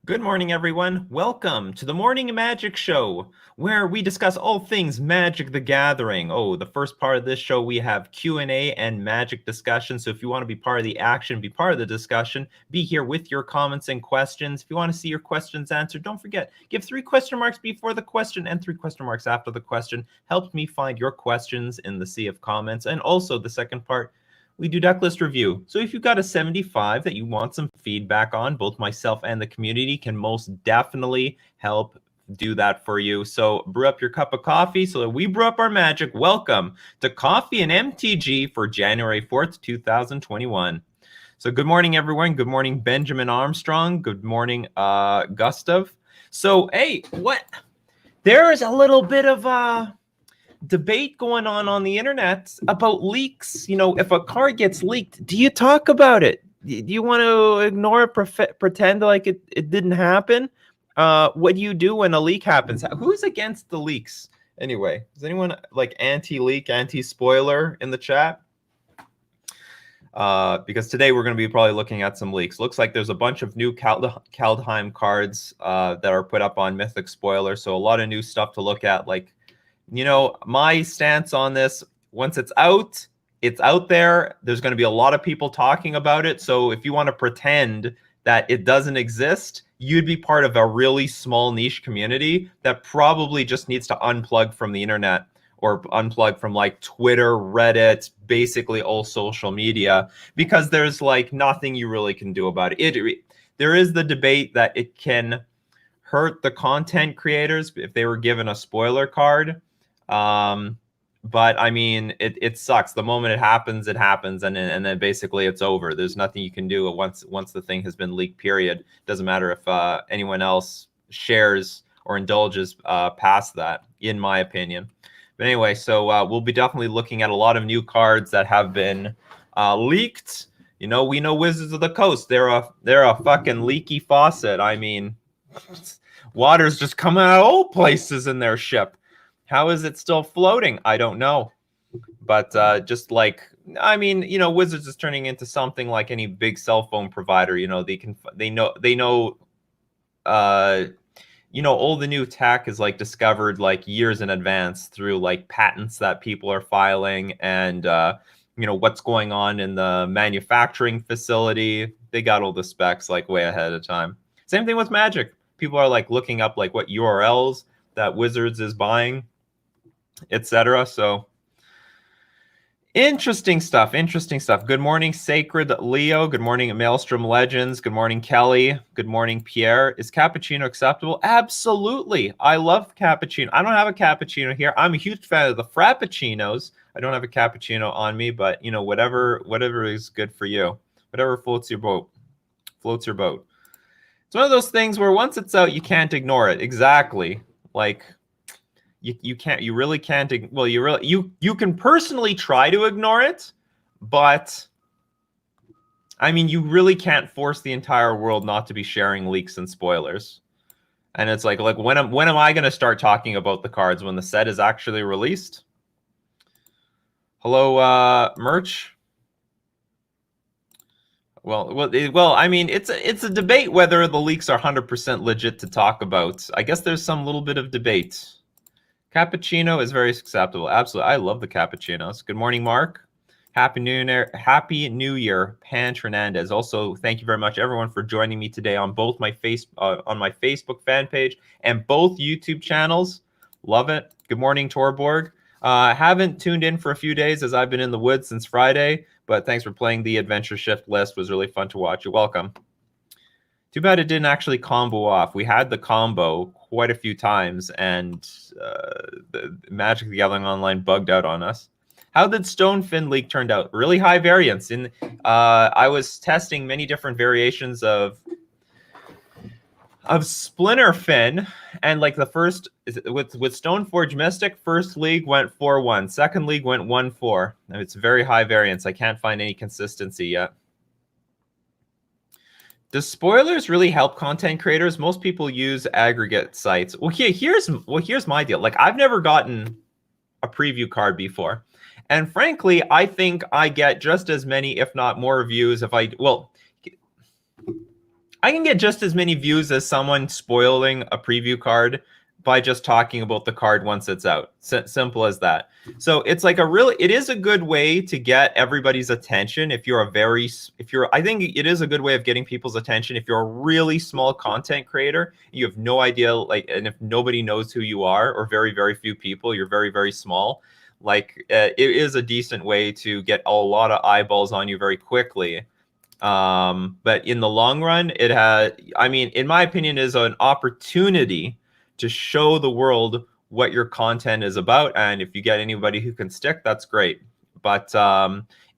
Good morning, everyone. Welcome to the Morning Magic Show, where we discuss all things Magic the Gathering. Oh, the first part of this show, we have Q&A and Magic discussion. So if you want to be part of the action, be part of the discussion, be here with your comments and questions. If you want to see your questions answered, don't forget, give 3 question marks before the question and 3 question marks after the question. Helps me find your questions in the sea of comments. And also the second part, we do Decklist review. So if you've got a 75 that you want some feedback on, both myself and the community can most definitely help do that for you. So brew up your cup of coffee so that we brew up our magic. Welcome to Coffee and MTG for January 4th, 2021. So good morning, everyone. Good morning, Benjamin Armstrong. Good morning, Gustav. So, hey, what? There is a little bit of debate going on the internet about leaks. You know, if a card gets leaked, do you talk about it? Do you want to ignore it, pretend like it didn't happen? What do you do when a leak happens? Who's against the leaks? Anyway, is anyone like anti-leak, anti-spoiler in the chat? Because today we're going to be probably looking at some leaks. Looks like there's a bunch of new Kaldheim cards that are put up on Mythic Spoiler, so a lot of new stuff to look at. Like, you know, my stance on this, once it's out there. There's going to be a lot of people talking about it. So if you want to pretend that it doesn't exist, you'd be part of a really small niche community that probably just needs to unplug from the internet or unplug from like Twitter, Reddit, basically all social media, because there's like nothing you really can do about it. There is the debate that it can hurt the content creators if they were given a spoiler card. But I mean, it sucks. The moment it happens, and then basically it's over. There's nothing you can do once the thing has been leaked, period. Doesn't matter if anyone else shares or indulges past that, in my opinion. But anyway, so we'll be definitely looking at a lot of new cards that have been leaked. You know, we know Wizards of the Coast. They're a fucking leaky faucet. I mean, water's just coming out of all places in their ship. How is it still floating? I don't know. But just like, I mean, you know, Wizards is turning into something like any big cell phone provider. You know, they know you know, all the new tech is like discovered like years in advance through like patents that people are filing and you know, what's going on in the manufacturing facility. They got all the specs like way ahead of time. Same thing with Magic. People are like looking up like what URLs that Wizards is buying, etc. So interesting stuff. Good morning, Sacred Leo. Good morning, Maelstrom Legends. Good morning, Kelly. Good morning, Pierre. Is cappuccino acceptable? Absolutely. I love cappuccino. I don't have a cappuccino here. I'm a huge fan of the frappuccinos. I don't have a cappuccino on me, but you know, whatever is good for you. Whatever floats your boat. It's one of those things where once it's out, you can't ignore it. Exactly. Like, you really can't. Well, you can personally try to ignore it, but I mean, you really can't force the entire world not to be sharing leaks and spoilers. And it's like when am I going to start talking about the cards when the set is actually released? Hello, merch. Well. I mean, it's a debate whether the leaks are 100% legit to talk about. I guess there's some little bit of debate. Cappuccino is very acceptable. Absolutely. I love the cappuccinos. Good morning, Mark. Happy New Year, Pan Hernandez. Also, thank you very much, everyone, for joining me today on both my on my Facebook fan page and both YouTube channels. Love it. Good morning, Torborg. Haven't tuned in for a few days as I've been in the woods since Friday, but thanks for playing the Adventure Shift list. It was really fun to watch. You're welcome. Too bad it didn't actually combo off. We had the combo quite a few times, and the Magic the Gathering Online bugged out on us. How did Stonefin leak turned out? Really high variance. I was testing many different variations of Splinterfin, and like the first with Stoneforge Mystic, first league went 4-1, second league went 1-4. It's very high variance. I can't find any consistency yet. Does spoilers really help content creators? Most people use aggregate sites. Well, here's my deal. Like, I've never gotten a preview card before, and frankly, I think I get just as many, if not more, views if I get just as many views as someone spoiling a preview card by just talking about the card once it's out. Simple as that. So it's like it is a good way to get everybody's attention. I think it is a good way of getting people's attention. If you're a really small content creator, you have no idea, and if nobody knows who you are, or very, very few people, you're very, very small. It is a decent way to get a lot of eyeballs on you very quickly. But in the long run, in my opinion, is an opportunity to show the world what your content is about. And if you get anybody who can stick, that's great. But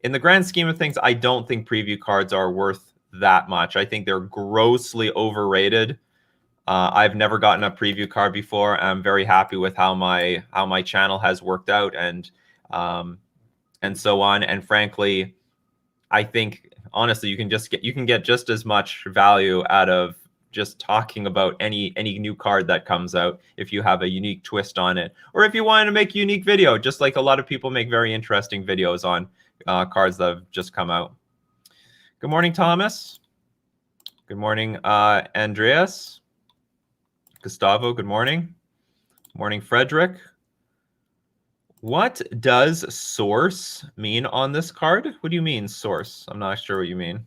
in the grand scheme of things, I don't think preview cards are worth that much. I think they're grossly overrated. I've never gotten a preview card before. I'm very happy with how my channel has worked out and so on. And frankly, I think honestly, you can get just as much value out of just talking about any new card that comes out if you have a unique twist on it, or if you wanted to make a unique video, just like a lot of people make very interesting videos on cards that have just come out. Good morning, Thomas. Good morning, Andreas. Gustavo, good morning. Morning, Frederick. What does source mean on this card? What do you mean, source? I'm not sure what you mean.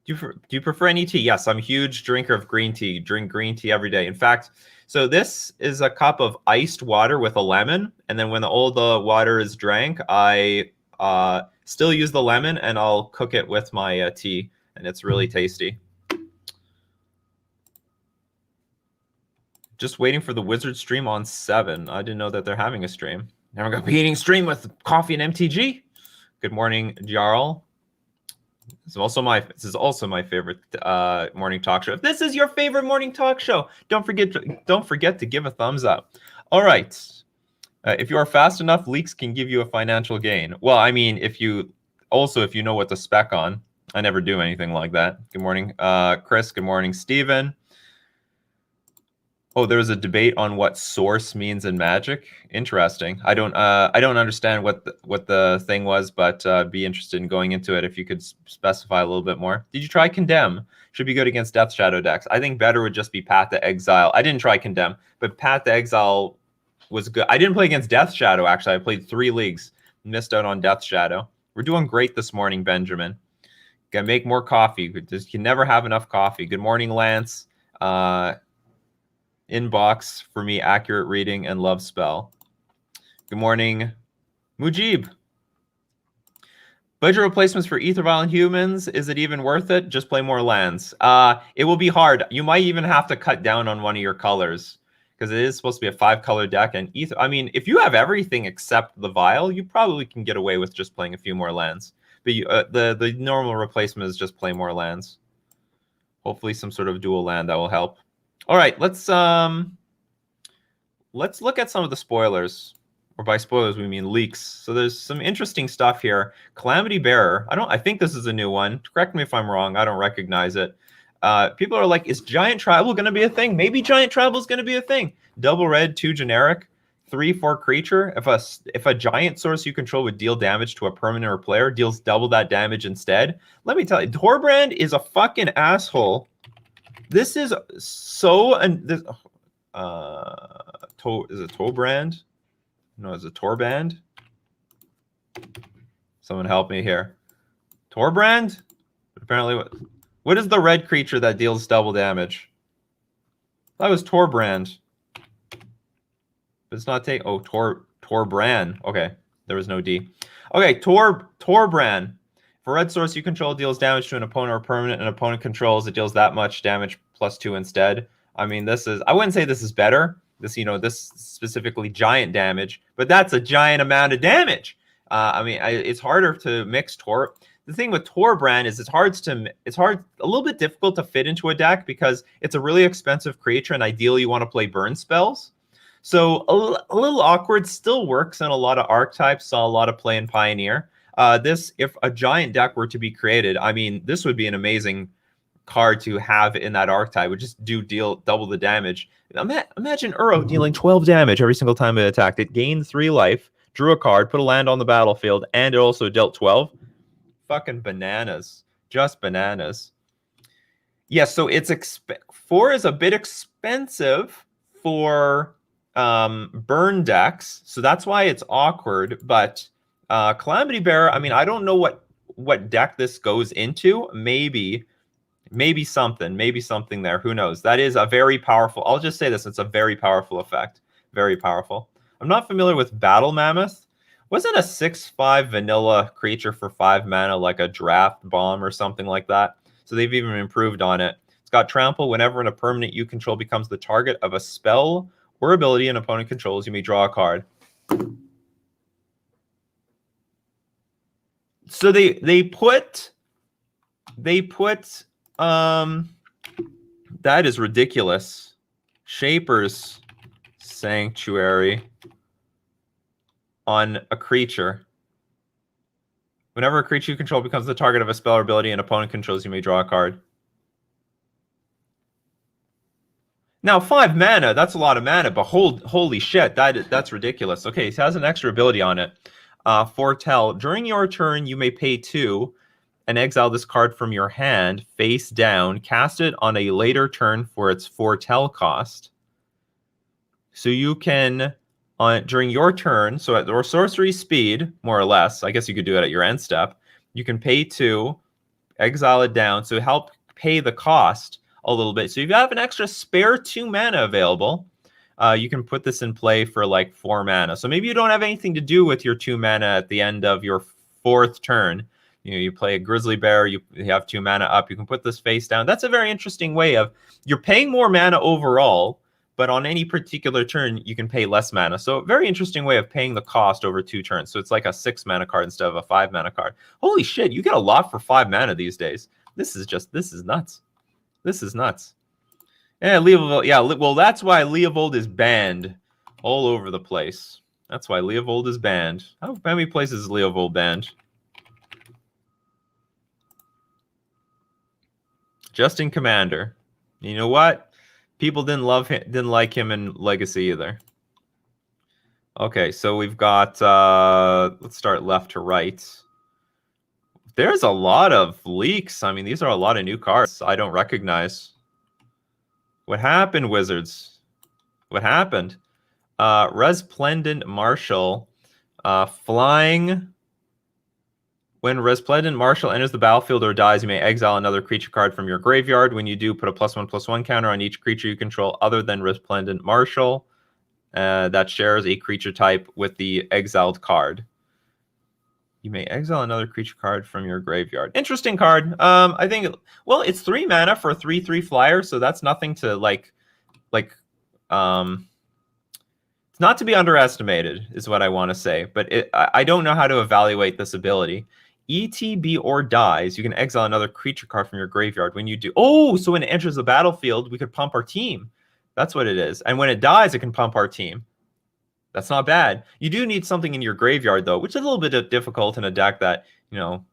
Do you prefer any tea? Yes, I'm a huge drinker of green tea. Drink green tea every day. In fact, so this is a cup of iced water with a lemon. And then when all the water is drank, I still use the lemon and I'll cook it with my tea. And it's really tasty. Just waiting for the Wizard stream on 7. I didn't know that they're having a stream. Now we're going to be eating stream with Coffee and MTG. Good morning, Jarl. This is also my favorite morning talk show. If this is your favorite morning talk show, don't forget to give a thumbs up. All right. If you are fast enough, leaks can give you a financial gain. Well, I mean, if you know what to spec on. I never do anything like that. Good morning, Chris. Good morning, Steven. Oh, there's a debate on what source means in Magic. Interesting. I don't understand what the thing was, but be interested in going into it if you could specify a little bit more. Did you try Condemn? Should be good against Death Shadow decks. I think better would just be Path to Exile. I didn't try Condemn, but Path to Exile was good. I didn't play against Death Shadow, actually. I played 3 leagues. Missed out on Death Shadow. We're doing great this morning, Benjamin. Gotta make more coffee. You can never have enough coffee. Good morning, Lance. Inbox for me, accurate reading and love spell. Good morning, Mujib. Budget replacements for Ether Violent Humans. Is it even worth it? Just play more lands. It will be hard. You might even have to cut down on one of your colors because it is supposed to be a 5-color deck. And Ether, I mean, if you have everything except the Vial, you probably can get away with just playing a few more lands. But the normal replacement is just play more lands. Hopefully some sort of dual land that will help. All right, let's look at some of the spoilers, or by spoilers we mean leaks. So there's some interesting stuff here. Calamity Bearer. I think this is a new one. Correct me if I'm wrong. I don't recognize it. People are like, is Giant Tribal going to be a thing? Maybe Giant Tribal is going to be a thing. Double red, 2 generic, 3/4 creature. If a giant source you control would deal damage to a permanent or player, deals double that damage instead. Let me tell you, Torbrand is a fucking asshole. This is so, and this, is it Torbrand? No, is it Torband? Someone help me here. Torbrand? Apparently, what is the red creature that deals double damage? That was Torbrand. But it's not take. Oh, Torbrand. Okay, there was no D. Okay, Torbrand. For red source you control, deals damage to an opponent or permanent an opponent controls, it deals that much damage +2 instead. I mean, I wouldn't say this is better. This specifically giant damage, but that's a giant amount of damage. It's harder to mix Tor. The thing with Torbrand is it's a little bit difficult to fit into a deck because it's a really expensive creature, and ideally you want to play burn spells. So a little awkward. Still works in a lot of archetypes. Saw a lot of play in Pioneer. If a giant deck were to be created, I mean, this would be an amazing card to have in that archetype. Would just deal double the damage. Imagine Uro dealing 12 damage every single time it attacked. It gained 3 life, drew a card, put a land on the battlefield, and it also dealt 12. Fucking bananas. Just bananas. Yeah, so it's 4 is a bit expensive for burn decks, so that's why it's awkward. But Calamity Bearer, I mean, I don't know what deck this goes into. Maybe something there. Who knows? That is a very powerful. I'll just say this: it's a very powerful effect. Very powerful. I'm not familiar with Battle Mammoth. Wasn't a 6/5 vanilla creature for 5 mana like a draft bomb or something like that? So they've even improved on it. It's got trample. Whenever an opponent you control becomes the target of a spell or ability an opponent controls, you may draw a card. So they put that is ridiculous. Shaper's Sanctuary on a creature. Whenever a creature you control becomes the target of a spell or ability an opponent controls, you may draw a card. Now, 5 mana, that's a lot of mana, but holy shit, that's ridiculous. Okay, it has an extra ability on it. Foretell. During your turn, you may pay 2 and exile this card from your hand face down. Cast it on a later turn for its Foretell cost. So you can, during your turn, so at your sorcery speed, more or less, I guess you could do it at your end step, you can pay 2, exile it down, so help pay the cost a little bit. So if you have an extra spare 2 mana available, you can put this in play for like 4 mana. So maybe you don't have anything to do with your 2 mana at the end of your 4th turn. You know, you play a Grizzly Bear, you have 2 mana up, you can put this face down. That's a very interesting way of, you're paying more mana overall, but on any particular turn, you can pay less mana. So a very interesting way of paying the cost over 2 turns. So it's like a 6 mana card instead of a 5 mana card. Holy shit, you get a lot for 5 mana these days. This is nuts. This is nuts. Yeah, Leovold, yeah, well, that's why Leovold is banned all over the place. That's why Leovold is banned. How many places is Leovold banned? Just in Commander. You know what? People didn't like him in Legacy either. Okay, so we've got let's start left to right. There's a lot of leaks. I mean, these are a lot of new cards I don't recognize. What happened, Wizards? What happened? Resplendent Marshal, flying. When Resplendent Marshal enters the battlefield or dies, you may exile another creature card from your graveyard. When you do, put a +1/+1 counter on each creature you control other than Resplendent Marshal that shares a creature type with the exiled card. You may exile another creature card from your graveyard. Interesting card. I think, well, it's 3 mana for a 3/3 flyer, so that's nothing to it's not to be underestimated, is what I want to say. But I don't know how to evaluate this ability. ETB or dies, you can exile another creature card from your graveyard. When you do, oh, so when it enters the battlefield, we could pump our team. That's what it is. And when it dies, it can pump our team. That's not bad. You do need something in your graveyard, though, which is a little bit difficult in a deck that, you know,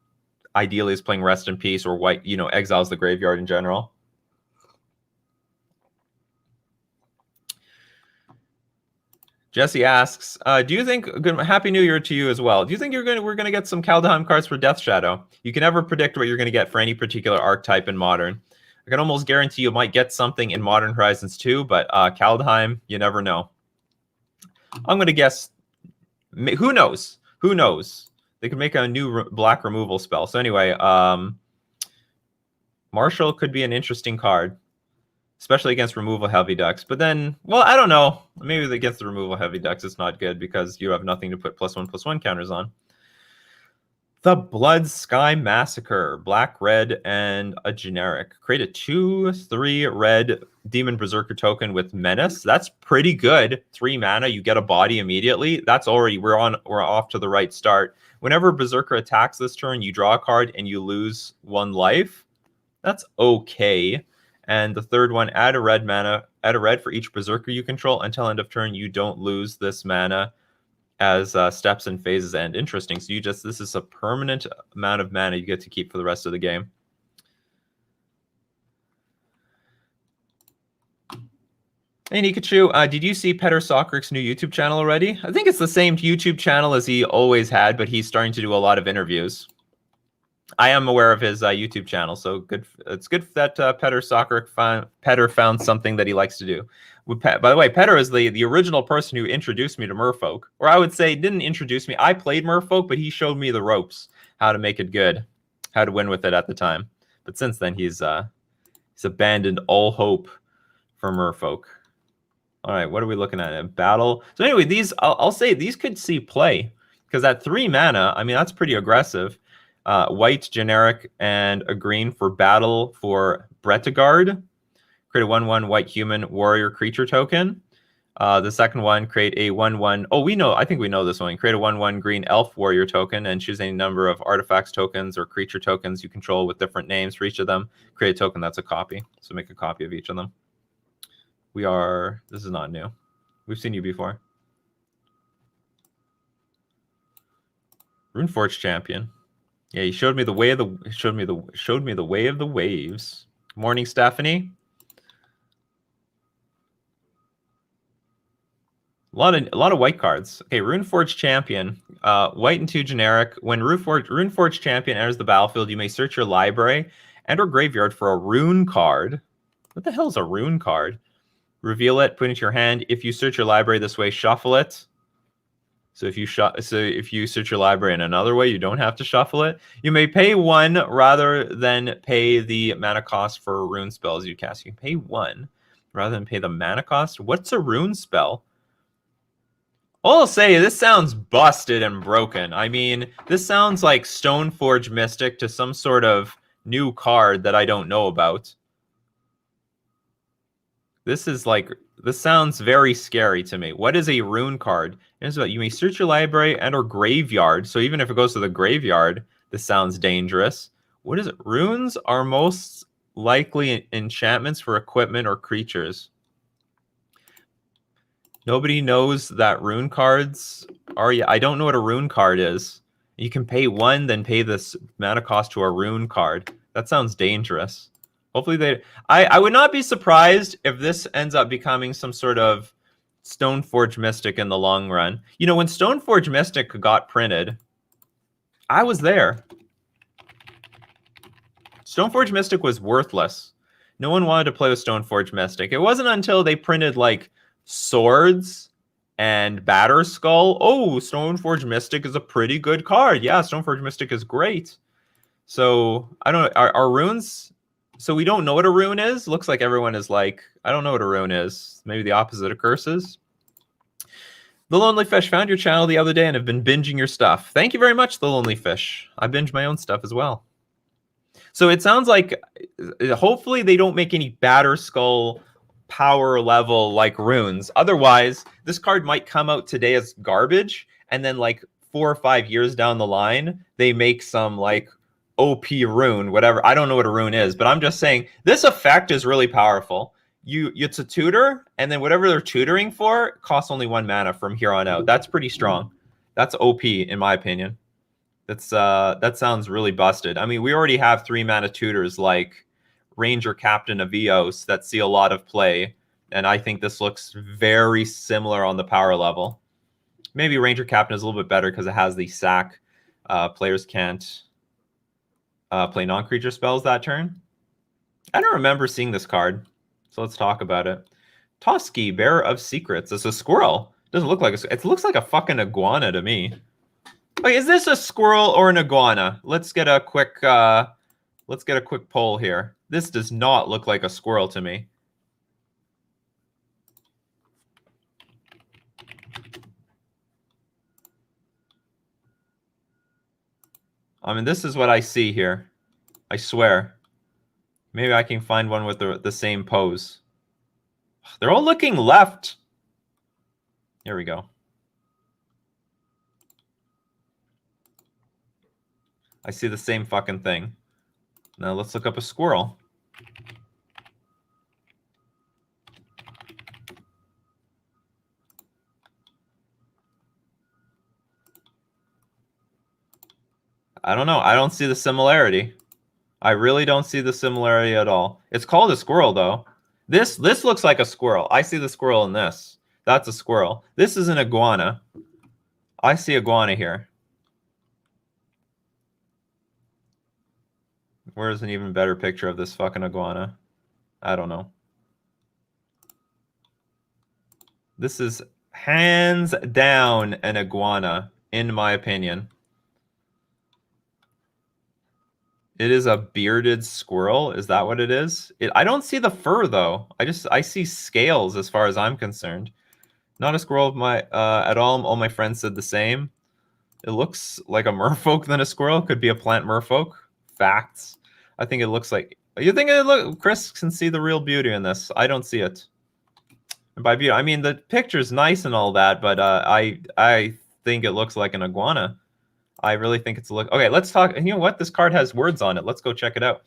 ideally is playing Rest in Peace or white, you know, exiles the graveyard in general. Jesse asks, do you think, Happy New Year to you as well. Do you think we're going to get some Kaldheim cards for Death Shadow? You can never predict what you're going to get for any particular archetype in Modern. I can almost guarantee you might get something in Modern Horizons 2, but Kaldheim, you never know. I'm going to guess, who knows? Who knows? They could make a new black removal spell. So anyway, Marshall could be an interesting card, especially against removal heavy decks. But then, well, I don't know. Maybe against the removal heavy decks, it's not good because you have nothing to put +1/+1 counters on. The Blood Sky Massacre, black, red, and a generic. Create a 2/3 red Demon Berserker token with Menace. That's pretty good. 3 mana, you get a body immediately. That's already, we're off to the right start. Whenever Berserker attacks this turn, you draw a card and you lose 1 life. That's okay. And the third one, add a red for each Berserker you control. Until end of turn, you don't lose this mana as steps and phases end. Interesting. So this is a permanent amount of mana you get to keep for the rest of the game. Hey, Nikachu, did you see Petter Soccer's new YouTube channel already? I think it's the same YouTube channel as he always had, but he's starting to do a lot of interviews. I am aware of his YouTube channel, so good. It's good that Petter found something that he likes to do. By the way, Petter is the original person who introduced me to Merfolk, or I would say didn't introduce me. I played Merfolk, but he showed me the ropes, how to make it good, how to win with it at the time. But since then, he's abandoned all hope for Merfolk. All right, what are we looking at? A battle. So anyway, these I'll say these could see play because at 3 mana, I mean that's pretty aggressive. White, generic, and a green for battle for Bretagard. Create a 1/1 white human warrior creature token. The second one, create a 1/1. Oh, we know. I think we know this one. Create a 1/1 green elf warrior token and choose any number of artifacts tokens or creature tokens you control with different names for each of them. Create a token that's a copy. So make a copy of each of them. This is not new. We've seen you before. Runeforge champion. Yeah, he showed me the way of the showed me the way of the waves. Morning, Stephanie. A lot of white cards. Okay, Runeforge champion. White and 2 generic. When Runeforge champion enters the battlefield, you may search your library and or graveyard for a rune card. What the hell is a rune card? Reveal it, put it into your hand. If you search your library this way, shuffle it. So if you search your library in another way, you don't have to shuffle it. You may pay 1 rather than pay the mana cost for rune spells you cast. You can pay 1 rather than pay the mana cost. What's a rune spell? All I'll say, this sounds busted and broken. I mean, this sounds like Stoneforge Mystic to some sort of new card that I don't know about. This sounds very scary to me. What is a rune card? It's about you may search your library and or graveyard. So even if it goes to the graveyard, this sounds dangerous. What is it? Runes are most likely enchantments for equipment or creatures. Nobody knows that rune cards are. I don't know what a rune card is. You can pay 1, then pay this mana cost to a rune card. That sounds dangerous. Hopefully I would not be surprised if this ends up becoming some sort of Stoneforge Mystic in the long run. You know, when Stoneforge Mystic got printed, I was there. Stoneforge Mystic was worthless. No one wanted to play with Stoneforge Mystic. It wasn't until they printed like Swords and Batterskull. Oh, Stoneforge Mystic is a pretty good card. Yeah, Stoneforge Mystic is great. So I don't know. Are runes? So we don't know what a rune is? Looks like everyone is like, I don't know what a rune is. Maybe the opposite of curses. The Lonely Fish, found your channel the other day and have been binging your stuff. Thank you very much, The Lonely Fish. I binge my own stuff as well. So it sounds like, hopefully they don't make any Batterskull power level like runes. Otherwise, this card might come out today as garbage, and then like 4 or 5 years down the line, they make some like OP rune, whatever. I don't know what a rune is, but I'm just saying this effect is really powerful. It's a tutor, and then whatever they're tutoring for costs only 1 mana from here on out. That's pretty strong. That's OP in my opinion. That sounds really busted. I mean, we already have 3 mana tutors like Ranger Captain of Eos that see a lot of play, and I think this looks very similar on the power level. Maybe Ranger Captain is a little bit better because it has the sack. Players can't play non-creature spells that turn. I don't remember seeing this card, so let's talk about it. Toski, Bearer of Secrets. It's a squirrel. Doesn't look like it looks like a fucking iguana to me. Wait, is this a squirrel or an iguana? Let's get a quick poll here. This does not look like a squirrel to me. I mean, this is what I see here. I swear. Maybe I can find one with the same pose. They're all looking left. Here we go. I see the same fucking thing. Now let's look up a squirrel. I don't know. I don't see the similarity. I really don't see the similarity at all. It's called a squirrel, though. This looks like a squirrel. I see the squirrel in this. That's a squirrel. This is an iguana. I see iguana here. Where's an even better picture of this fucking iguana? I don't know. This is hands down an iguana, in my opinion. It is a bearded squirrel. Is that what it is? I don't see the fur though. I see scales as far as I'm concerned. Not a squirrel at all. All my friends said the same. It looks like a merfolk than a squirrel. Could be a plant merfolk. Facts. I think it looks like. You think it look? Chris can see the real beauty in this. I don't see it. And by beauty, I mean the picture's nice and all that, but I think it looks like an iguana. I really think it's a look. Okay, let's talk. You know what? This card has words on it. Let's go check it out.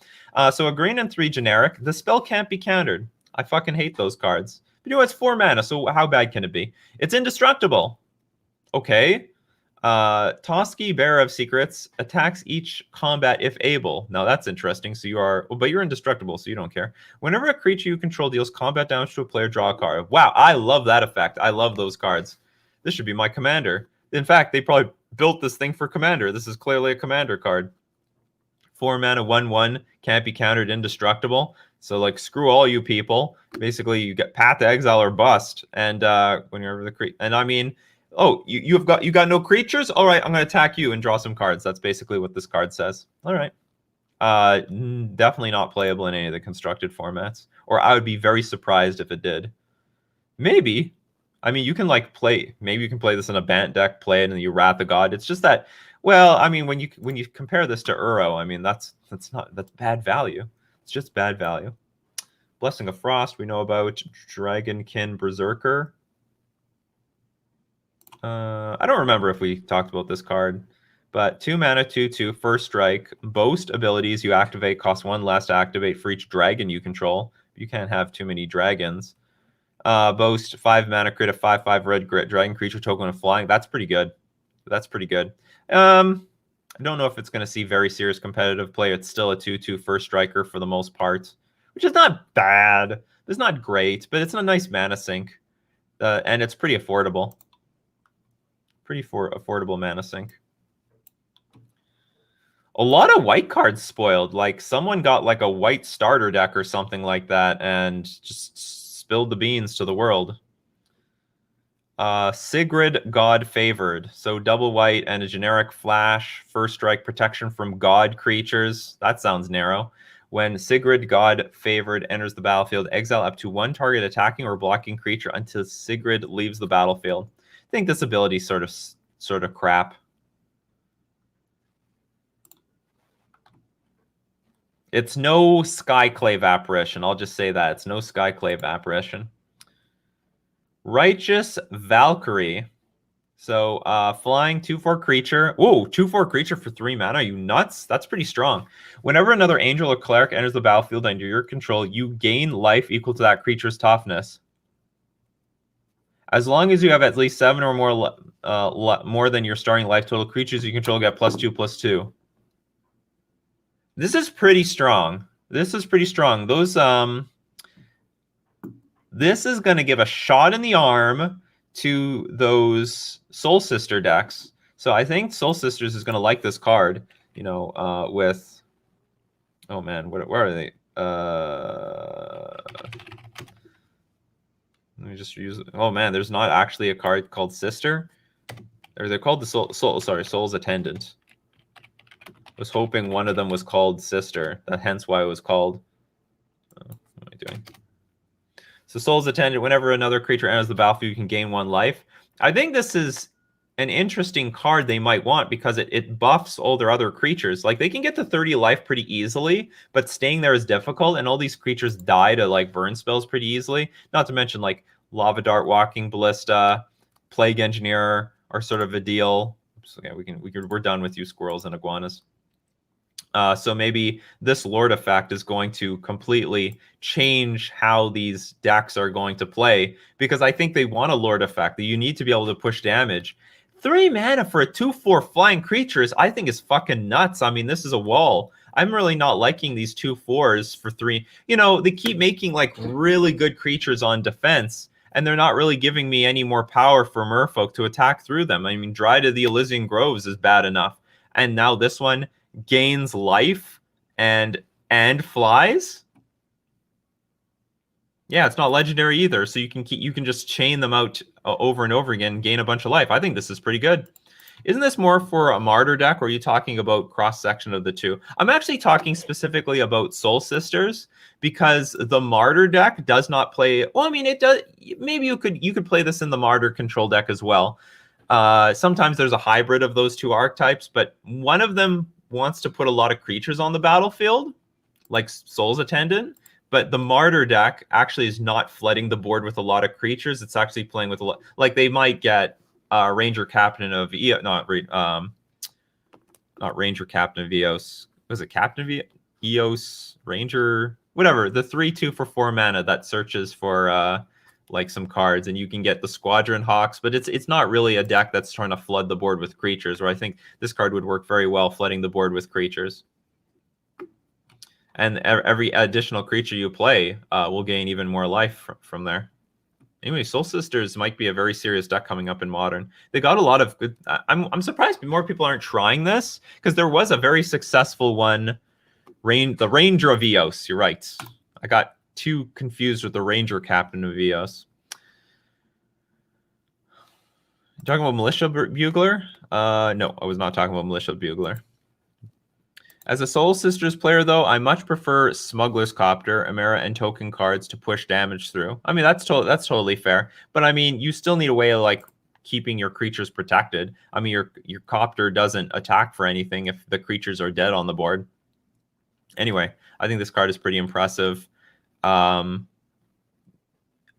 So a green and 3 generic. The spell can't be countered. I fucking hate those cards. But you know, it's 4 mana, so how bad can it be? It's indestructible. Okay. Toski, Bearer of Secrets, attacks each combat if able. Now that's interesting. So you are, but you're indestructible, so you don't care. Whenever a creature you control deals combat damage to a player, draw a card. Wow, I love that effect. I love those cards. This should be my commander. In fact, they probably built this thing for commander. This is clearly a commander card. 4 mana, 1/1, can't be countered, indestructible. So like, screw all you people. Basically, you get Path to Exile or Bust. And whenever the and I mean, oh, you got no creatures. All right, I'm gonna attack you and draw some cards. That's basically what this card says. All right. Definitely not playable in any of the constructed formats. Or I would be very surprised if it did. Maybe. I mean, you can like play. Maybe you can play this in a Bant deck, play it, and you Wrath of God. It's just that. Well, I mean, when you compare this to Uro, I mean that's bad value. It's just bad value. Blessing of Frost. We know about Dragonkin Berserker. I don't remember if we talked about this card, but 2 mana, 2/2, first strike. Boast abilities you activate cost 1 less to activate for each dragon you control. You can't have too many dragons. Boast 5 mana, create a 5/5 red dragon creature token of flying. That's pretty good. That's pretty good. I don't know if it's going to see very serious competitive play. It's still a 2/2 first striker for the most part, which is not bad. It's not great, but it's a nice mana sink, and it's pretty affordable. Pretty affordable mana sink. A lot of white cards spoiled. Like someone got like a white starter deck or something like that, and just spilled the beans to the world. Sigrid, God Favored. So double white and a generic flash. First strike, protection from God creatures. That sounds narrow. When Sigrid, God Favored, enters the battlefield, exile up to 1 target attacking or blocking creature until Sigrid leaves the battlefield. I think this ability is sort of crap. It's no Skyclave Apparition. I'll just say that. It's no Skyclave Apparition. Righteous Valkyrie. So flying 2/4 creature. Whoa, 2/4 creature for 3 mana. Are you nuts? That's pretty strong. Whenever another angel or cleric enters the battlefield under your control, you gain life equal to that creature's toughness. As long as you have at least 7 or more than your starting life total, creatures you control get +2/+2. This is pretty strong. This is pretty strong. Those this is going to give a shot in the arm to those Soul Sister decks. So I think Soul Sisters is going to like this card, you know, with, oh man, where are they? Let me just use it. Oh man, there's not actually a card called Sister. Or they're called the Soul's Attendant. I was hoping one of them was called Sister. Hence why it was called. What am I doing? So Soul's Attendant, whenever another creature enters the battlefield, you can gain 1 life. I think this is an interesting card they might want because it buffs all their other creatures. Like, they can get to 30 life pretty easily, but staying there is difficult, and all these creatures die to, like, burn spells pretty easily. Not to mention, like, Lava Dart, Walking Ballista, Plague Engineer are sort of a deal. So, yeah, we're done with you, squirrels and iguanas. So maybe this Lord effect is going to completely change how these decks are going to play, because I think they want a Lord effect that you need to be able to push damage. 3 mana for a 2/4 flying creatures, I think is fucking nuts. I mean, this is a wall. I'm really not liking these 2/4s for 3. You know, they keep making like really good creatures on defense, and they're not really giving me any more power for merfolk to attack through them. I mean, Dry to the Elysian Groves is bad enough, and now this one gains life and flies. Yeah, it's not legendary either, so you can just chain them out over and over again, and gain a bunch of life. I think this is pretty good. Isn't this more for a martyr deck, or are you talking about cross-section of the two? I'm actually talking specifically about Soul Sisters, because the martyr deck does not play. Well, I mean, it does. Maybe you could play this in the martyr control deck as well. Sometimes there's a hybrid of those two archetypes, but one of them wants to put a lot of creatures on the battlefield, like Soul's Attendant. But the Martyr deck actually is not flooding the board with a lot of creatures. It's actually playing with a lot. Like they might get Ranger Captain of not Ranger Captain of Eos. Was it Captain of Eos? Ranger, whatever. The 3/2 for 4 mana that searches for like some cards, and you can get the Squadron Hawks. But it's not really a deck that's trying to flood the board with creatures. Where I think this card would work very well flooding the board with creatures. And every additional creature you play will gain even more life from there. Anyway, Soul Sisters might be a very serious deck coming up in Modern. They got a lot of good. I'm surprised more people aren't trying this, because there was a very successful one, the Ranger of Eos. You're right. I got too confused with the Ranger Captain of Eos. You talking about Militia Bugler? No, I was not talking about Militia Bugler. As a Soul Sisters player, though, I much prefer Smuggler's Copter, Emera, and token cards to push damage through. I mean, that's totally fair. But I mean, you still need a way of like keeping your creatures protected. I mean, your Copter doesn't attack for anything if the creatures are dead on the board. Anyway, I think this card is pretty impressive. I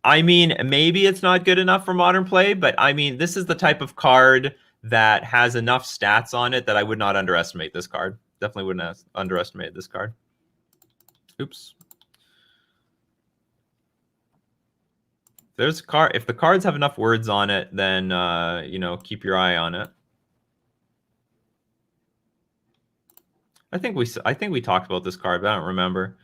mean, maybe it's not good enough for Modern play, but I mean, this is the type of card that has enough stats on it that I would not underestimate this card. Definitely wouldn't have underestimated this card. Oops. There's a card. If the cards have enough words on it, then you know, keep your eye on it. I think we talked about this card, but I don't remember.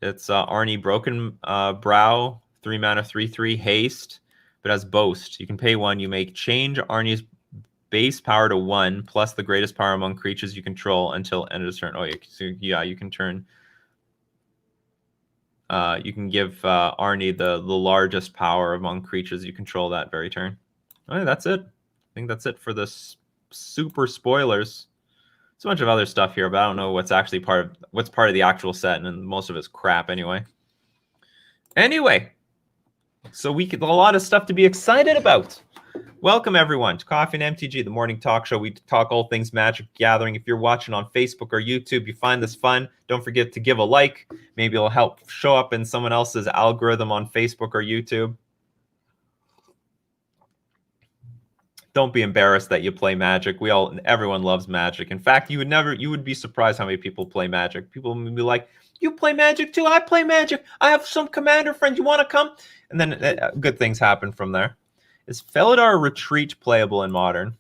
It's Arnie Broken Brow, 3 mana, 3/3 haste, but has Boast. You can pay 1. You make change Arnie's base power to 1 plus the greatest power among creatures you control until end of turn. Oh yeah, so yeah, you can turn. You can give Arnie the largest power among creatures you control that very turn. Oh yeah, that's it. I think that's it for this super spoilers. There's a bunch of other stuff here, but I don't know what's actually part of the actual set, and most of it's crap anyway. Anyway, so a lot of stuff to be excited about. Welcome, everyone, to Coffee and MTG, the morning talk show. We talk all things Magic Gathering. If you're watching on Facebook or YouTube, you find this fun, don't forget to give a like. Maybe it'll help show up in someone else's algorithm on Facebook or YouTube. Don't be embarrassed that you play Magic. Everyone loves Magic. In fact, you would be surprised how many people play Magic. People would be like, you play Magic too? I play Magic. I have some Commander friends. You want to come? And then good things happen from there. Is Felidar Retreat playable in Modern?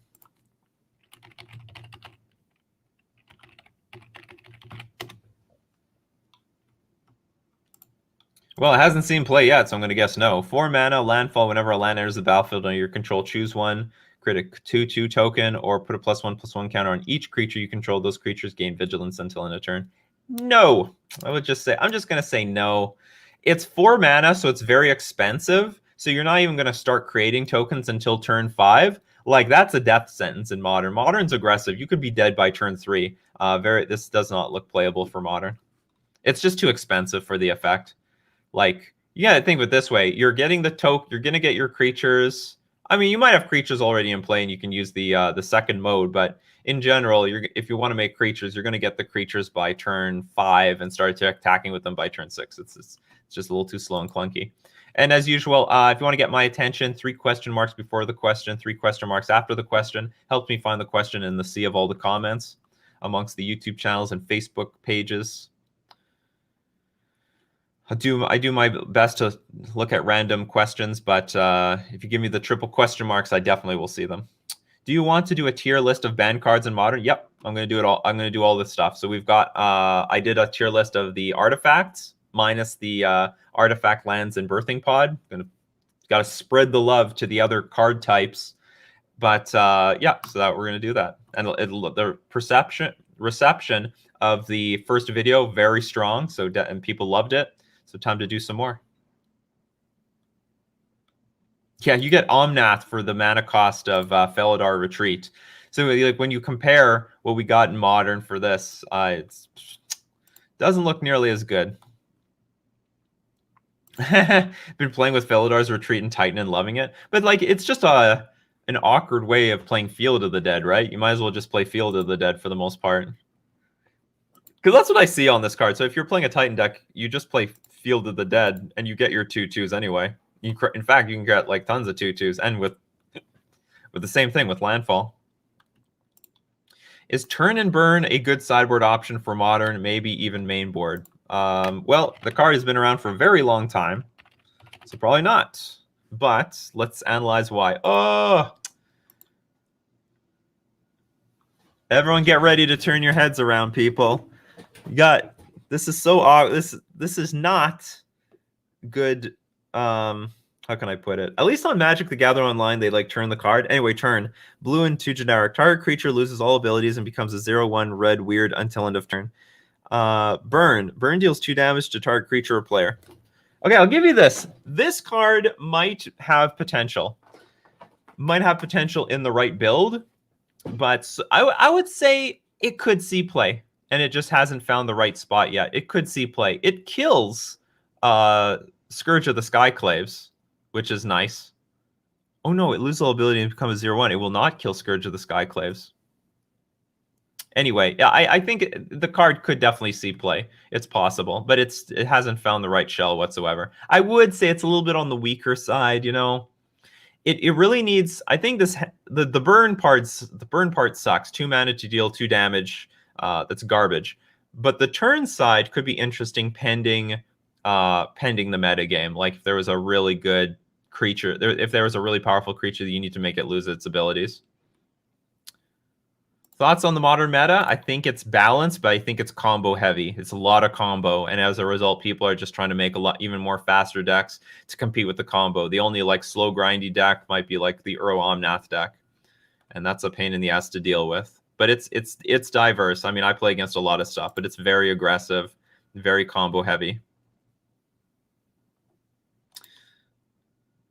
Well, it hasn't seen play yet, so I'm going to guess no. 4 mana, landfall. Whenever a land enters the battlefield under your control, choose one. Create a 2/2 token, or put a +1/+1 counter on each creature you control. Those creatures gain vigilance until end of turn. No. I'm just going to say no. It's 4 mana, so it's very expensive. So you're not even going to start creating tokens until turn 5. Like, that's a death sentence in Modern. Modern's aggressive. You could be dead by turn 3. This does not look playable for Modern. It's just too expensive for the effect. Like, you got to think of it this way. You're getting the token. You're going to get your creatures. I mean, you might have creatures already in play, and you can use the second mode. But in general, if you want to make creatures, you're going to get the creatures by turn 5 and start attacking with them by turn 6. It's just a little too slow and clunky. And as usual, if you want to get my attention, 3 question marks before the question, 3 question marks after the question. Helps me find the question in the sea of all the comments amongst the YouTube channels and Facebook pages. I do my best to look at random questions, but if you give me the triple question marks, I definitely will see them. Do you want to do a tier list of banned cards in Modern? Yep, I'm going to do it all. I'm going to do all this stuff. So we've got, I did a tier list of the artifacts minus the artifact lands and birthing pod. Got to spread the love to the other card types. But yeah, so that we're going to do that. And the reception of the first video, very strong. So and people loved it. So time to do some more. Yeah, you get Omnath for the mana cost of Felidar Retreat. So like when you compare what we got in Modern for this, it doesn't look nearly as good. Been playing with Felidar's Retreat and Titan and loving it. But like it's just an awkward way of playing Field of the Dead, right? You might as well just play Field of the Dead for the most part. Because that's what I see on this card. So if you're playing a Titan deck, you just play Field of the Dead and you get your 2/2s anyway. In fact, you can get like tons of 2/2s, and with the same thing with Landfall. Is Turn and Burn a good sideboard option for Modern, maybe even main board? Well, the card has been around for a very long time, so probably not. But let's analyze why. Oh! Everyone get ready to turn your heads around, people. You got... This is so... This is not good... how can I put it? At least on Magic the Gathering Online, they like turn the card. Anyway, turn. Blue and 2 generic. Target creature loses all abilities and becomes a 0/1 red weird until end of turn. Burn. Burn deals 2 damage to target creature or player. Okay, I'll give you this. This card might have potential. Might have potential in the right build, but I would say it could see play, and it just hasn't found the right spot yet. It could see play. It kills Scourge of the Skyclaves, which is nice. Oh no, it loses all ability and becomes a 0/1. It will not kill Scourge of the Skyclaves. Anyway, yeah, I think the card could definitely see play. It's possible, but it hasn't found the right shell whatsoever. I would say it's a little bit on the weaker side, you know. It really needs. I think the burn part sucks. 2 mana to deal 2 damage. That's garbage. But the turn side could be interesting pending the meta game. Like if there was a really good creature, if there was a really powerful creature that you need to make it lose its abilities. Thoughts on the Modern meta? I think it's balanced, but I think it's combo heavy. It's a lot of combo, and as a result, people are just trying to make even more faster decks to compete with the combo. The only like slow grindy deck might be like the Uro Omnath deck, and that's a pain in the ass to deal with. But it's diverse. I mean, I play against a lot of stuff, but it's very aggressive, very combo heavy.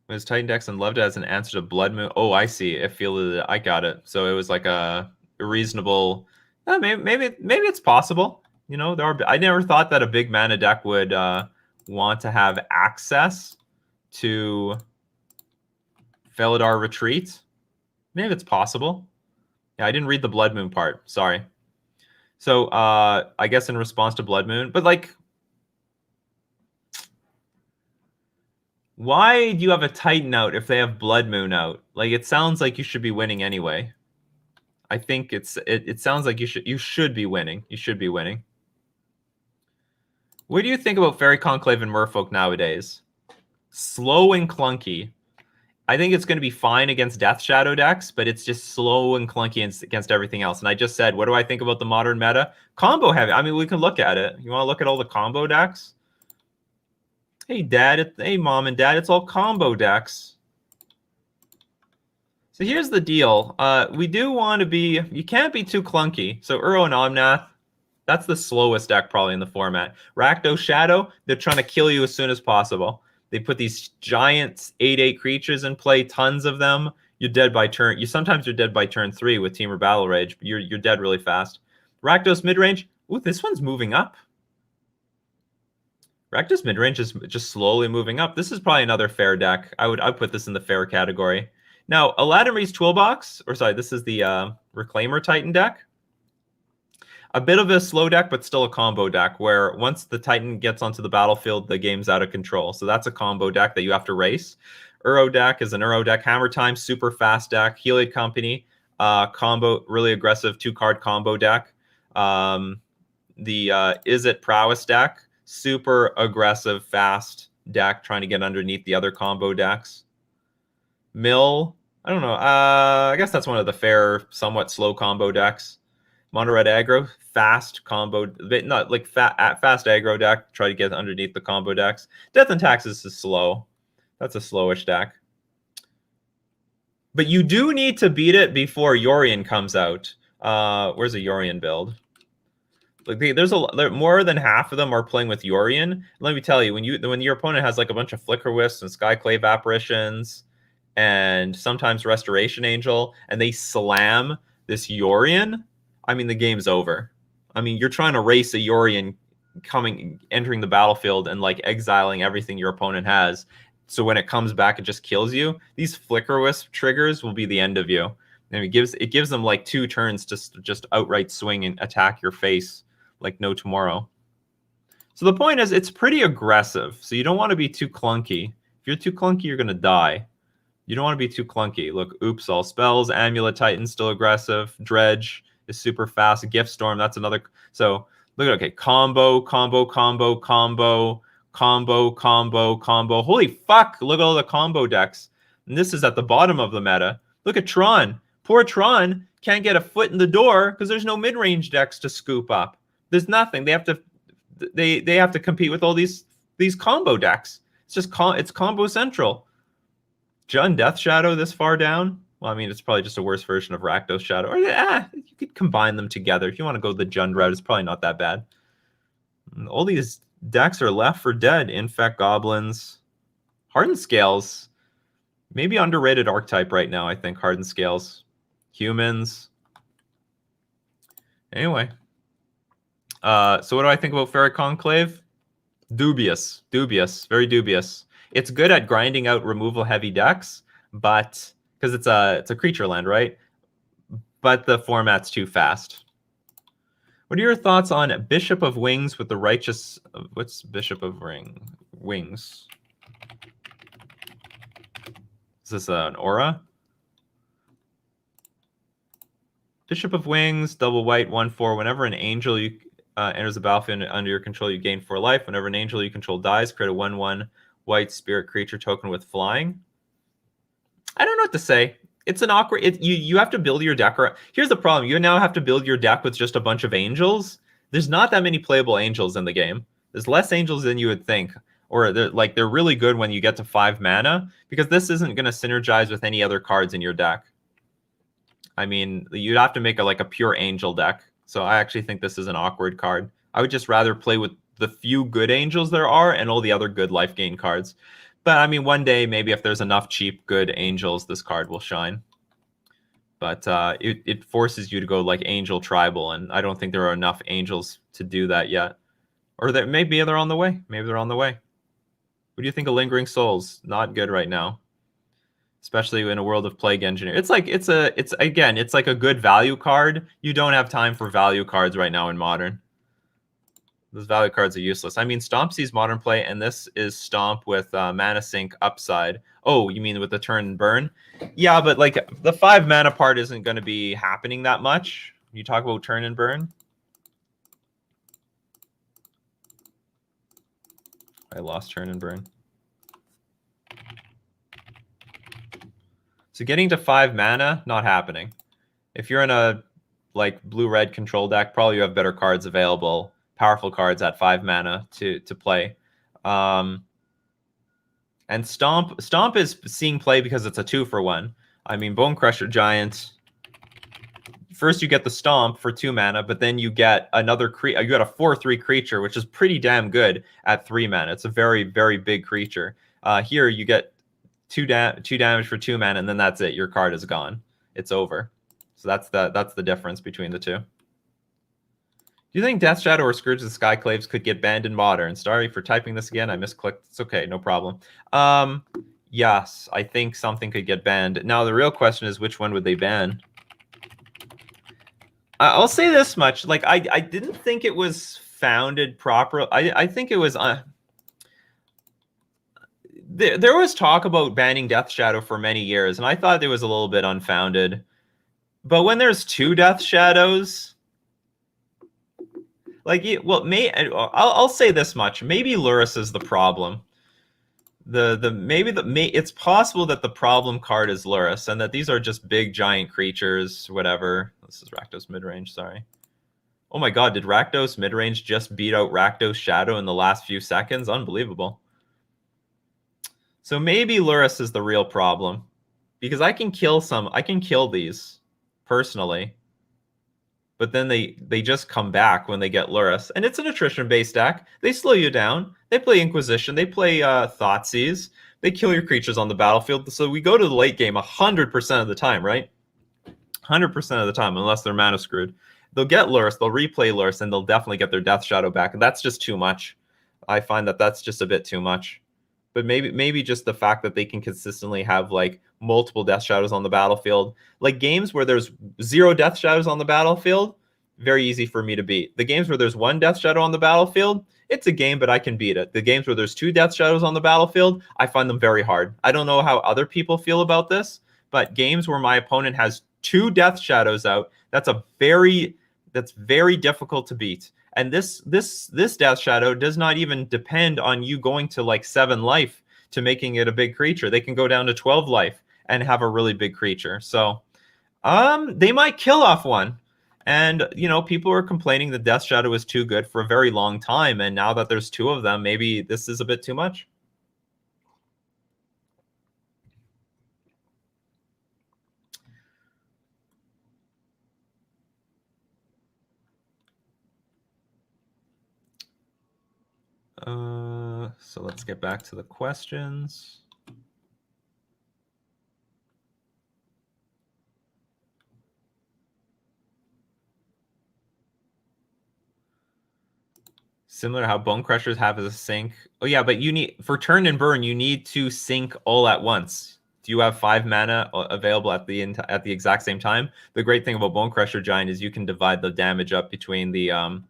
It was Titan decks and loved it as an answer to Blood Moon. Oh, I see. I got it. So it was like a reasonable. Maybe it's possible. You know, I never thought that a big mana deck would want to have access to Felidar Retreat. Maybe it's possible. Yeah, I didn't read the Blood Moon part. Sorry. So I guess in response to Blood Moon, but like, why do you have a Titan out if they have Blood Moon out? Like, it sounds like you should be winning anyway. I think it sounds like you should be winning. You should be winning. What do you think about Fairy Conclave and Merfolk nowadays? Slow and clunky. I think it's going to be fine against Death Shadow decks, but it's just slow and clunky against everything else. And I just said, what do I think about the Modern meta? Combo heavy. I mean, we can look at it. You want to look at all the combo decks? Hey, Dad. Hey, Mom and Dad. It's all combo decks. So here's the deal. We do want to be... You can't be too clunky. So Uro and Omnath, that's the slowest deck probably in the format. Rakdos Shadow, they're trying to kill you as soon as possible. They put these giant 8/8 creatures in play, tons of them. You're dead by turn. Sometimes you're dead by turn 3 with Temur Battle Rage. But you're dead really fast. Rakdos midrange. Ooh, this one's moving up. Rakdos midrange is just slowly moving up. This is probably another fair deck. I'd put this in the fair category. Now, Aladdin Reed's Toolbox, or sorry, this is the Reclaimer Titan deck. A bit of a slow deck, but still a combo deck, where once the Titan gets onto the battlefield, the game's out of control. So that's a combo deck that you have to race. Uro deck is an Uro deck. Hammer Time, super fast deck. Heliod Company, combo, really aggressive 2-card combo deck. Is It Prowess deck, super aggressive, fast deck, trying to get underneath the other combo decks. Mill, I don't know. I guess that's one of the fair, somewhat slow combo decks. Mono Red Aggro, fast combo, not like fast aggro deck. Try to get underneath the combo decks. Death and Taxes is slow. That's a slowish deck. But you do need to beat it before Yorion comes out. Where's a Yorion build? Like more than half of them are playing with Yorion. Let me tell you, when your opponent has like a bunch of Flicker Wisps and Skyclave Apparitions and sometimes Restoration Angel, and they slam this Yorion, I mean the game's over. I mean, you're trying to race a Yorion entering the battlefield and like exiling everything your opponent has. So when it comes back, it just kills you. These Flicker Wisp triggers will be the end of you. And it gives them like 2 turns to just outright swing and attack your face like no tomorrow. So the point is, it's pretty aggressive. So you don't want to be too clunky. If you're too clunky, you're going to die. You don't want to be too clunky. Look, oops, all spells. Amulet Titan still aggressive. Dredge is super fast. Gift Storm, that's another. So look at, okay, combo. Holy fuck, look at all the combo decks. And this is at the bottom of the meta. Look at Tron. Poor Tron can't get a foot in the door because there's no mid-range decks to scoop up. There's nothing. They have to compete with all these combo decks. It's just it's combo central. Jund Death Shadow this far down. Well, I mean, it's probably just a worse version of Rakdos Shadow. Or you could combine them together. If you want to go the Jund route, it's probably not that bad. All these decks are left for dead. Infect Goblins. Hardened Scales. Maybe underrated archetype right now, I think. Hardened Scales. Humans. Anyway. So what do I think about Ferric Conclave? Dubious. Very dubious. It's good at grinding out removal heavy decks, but because it's a creature land, right? But the format's too fast. What are your thoughts on Bishop of Wings with the Righteous? What's Bishop of Wings? Is this an aura? Bishop of Wings, double white, 1/4. Whenever an angel enters the battlefield under your control, you gain 4 life. Whenever an angel you control dies, create a 1/1 white spirit creature token with flying. I don't know what to say. It's an awkward. You have to build your deck. Here's the problem: you now have to build your deck with just a bunch of angels. There's not that many playable angels in the game. There's less angels than you would think, or they're really good when you get to 5 mana, because this isn't going to synergize with any other cards in your deck. I mean, you'd have to make a pure angel deck. So I actually think this is an awkward card. I would just rather play with the few good angels there are and all the other good life gain cards. But I mean, one day, maybe if there's enough cheap good angels, this card will shine. But it forces you to go like angel tribal, and I don't think there are enough angels to do that yet. Or maybe they're on the way. Maybe they're on the way. What do you think of Lingering Souls? Not good right now, especially in a world of Plague Engineer. It's like it's like a good value card. You don't have time for value cards right now in Modern. Those value cards are useless. I mean, Stomp sees Modern play, and this is Stomp with Mana Sink upside. Oh, you mean with the turn and burn? Yeah, but like the 5 mana part isn't going to be happening that much. You talk about turn and burn. I lost turn and burn. So getting to 5 mana, not happening. If you're in a like blue-red control deck, probably you have better cards available, powerful cards at 5 mana to play. And Stomp is seeing play because it's a 2-for-1. I mean, Bone Crusher Giant. First, you get the Stomp for 2 mana, but then you get another you got a 4/3 creature, which is pretty damn good at 3 mana. It's a very, very big creature. Here you get 2 damage for 2 mana, and then that's it. Your card is gone. It's over. So that's the difference between the two. Do you think Death Shadow or Scourge of the Skyclaves could get banned in Modern? Sorry for typing this again. I misclicked. It's okay. No problem. Yes, I think something could get banned. Now, the real question is, which one would they ban? I'll say this much. Like, I didn't think it was founded properly. I think it was... There was talk about banning Death Shadow for many years, and I thought it was a little bit unfounded. But when there's 2 Death Shadows... Like, well, I'll say this much. Maybe Lurrus is the problem. It's possible that the problem card is Lurrus, and that these are just big giant creatures, whatever. This is Rakdos midrange, sorry. Oh my god, did Rakdos midrange just beat out Rakdos Shadow in the last few seconds? Unbelievable. So maybe Lurrus is the real problem. Because I can kill these, personally. but then they just come back when they get Lurrus. And it's an attrition-based deck. They slow you down. They play Inquisition. They play Thoughtseize. They kill your creatures on the battlefield. So we go to the late game 100% of the time, right? 100% of the time, unless they're mana screwed. They'll get Lurrus, they'll replay Lurrus, and they'll definitely get their Death Shadow back. And that's just too much. I find that that's just a bit too much. But maybe just the fact that they can consistently have like multiple Death Shadows on the battlefield. Like games where there's 0 Death Shadows on the battlefield, very easy for me to beat. The games where there's 1 Death Shadow on the battlefield, it's a game, but I can beat it. The games where there's 2 Death Shadows on the battlefield, I find them very hard. I don't know how other people feel about this, but games where my opponent has 2 Death Shadows out, that's very difficult to beat. And this Death Shadow does not even depend on you going to like 7 life to making it a big creature. They can go down to 12 life and have a really big creature. So they might kill off one. And, you know, people are complaining the Death Shadow is too good for a very long time. And now that there's 2 of them, maybe this is a bit too much. So let's get back to the questions. Similar to how Bone Crushers have as a sync. Oh yeah, but you need, for turn and burn, you need to sync all at once. Do you have 5 mana available at the exact same time? The great thing about Bone Crusher Giant is you can divide the damage up between the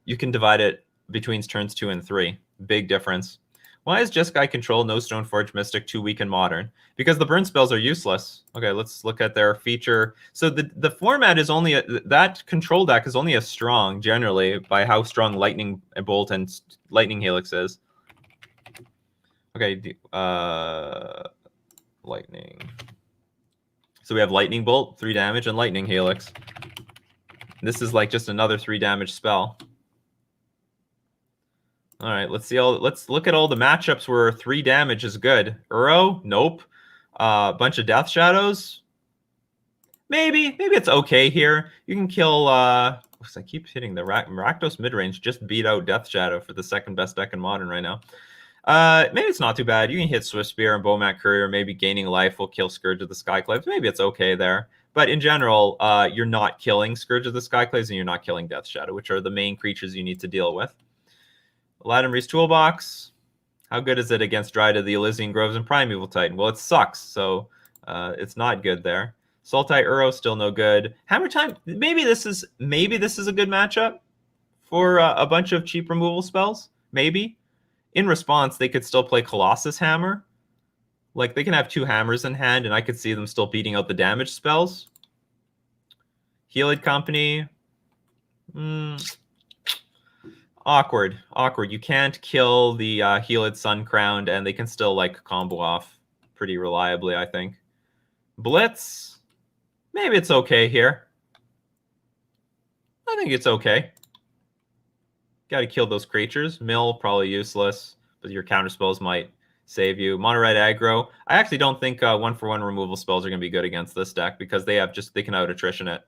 you can divide it between turns 2 and 3. Big difference. Why is Jeskai Control, no Stoneforge Mystic, too weak and modern? Because the burn spells are useless. Okay, let's look at their feature. So the format is only that control deck is only as strong generally by how strong Lightning Bolt and Lightning Helix is. Okay, Lightning. So we have Lightning Bolt, 3 damage, and Lightning Helix. This is like just another 3 damage spell. All right, let's look at all the matchups where 3 damage is good. Uro, nope. Bunch of Death Shadows. Maybe it's okay here. You can kill. I keep hitting the Rakdos midrange. Just beat out Death Shadow for the 2nd best deck in Modern right now. Maybe it's not too bad. You can hit Swift Spear and Bowmat Courier. Maybe gaining life will kill Scourge of the Skyclaves. Maybe it's okay there. But in general, you're not killing Scourge of the Skyclaves and you're not killing Death Shadow, which are the main creatures you need to deal with. Lattimre's Toolbox. How good is it against Dryad of the Elysian Groves and Primeval Titan? Well, it sucks, so it's not good there. Sultai Uro, still no good. Hammer Time, maybe this is a good matchup for a bunch of cheap removal spells. Maybe. In response, they could still play Colossus Hammer. Like, they can have 2 hammers in hand, and I could see them still beating out the damage spells. Helid Company. Awkward. You can't kill the Helid Sun Crowned, and they can still like combo off pretty reliably, I think. Blitz, maybe it's okay here. I think it's okay. Got to kill those creatures. Mill, probably useless, but your counter spells might save you. Mono Red Aggro. I actually don't think 1-for-1 removal spells are going to be good against this deck because they can out attrition it.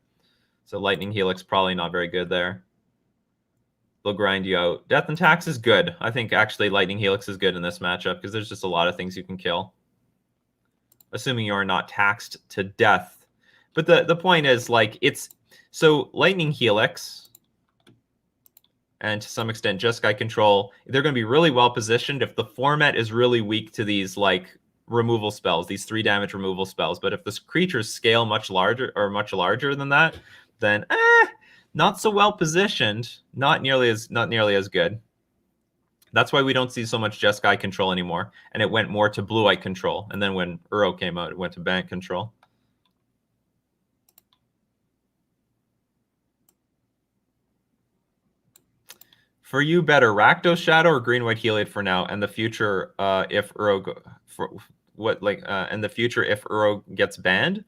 So Lightning Helix probably not very good there. They'll grind you out. Death and Tax is good. I think actually Lightning Helix is good in this matchup because there's just a lot of things you can kill. Assuming you are not taxed to death. But the point is, like, it's... So Lightning Helix, and to some extent Jeskai Control, they're going to be really well positioned if the format is really weak to these, like, removal spells, these 3 damage removal spells. But if the creatures scale much larger than that, then not so well positioned, not nearly as good. That's why we don't see so much Jeskai Control anymore, and it went more to Blue-White Control. And then when Uro came out, it went to Bank Control. For you, better Rakdos Shadow or Green-White Heliod for now, and the future if Uro and the future if Uro gets banned.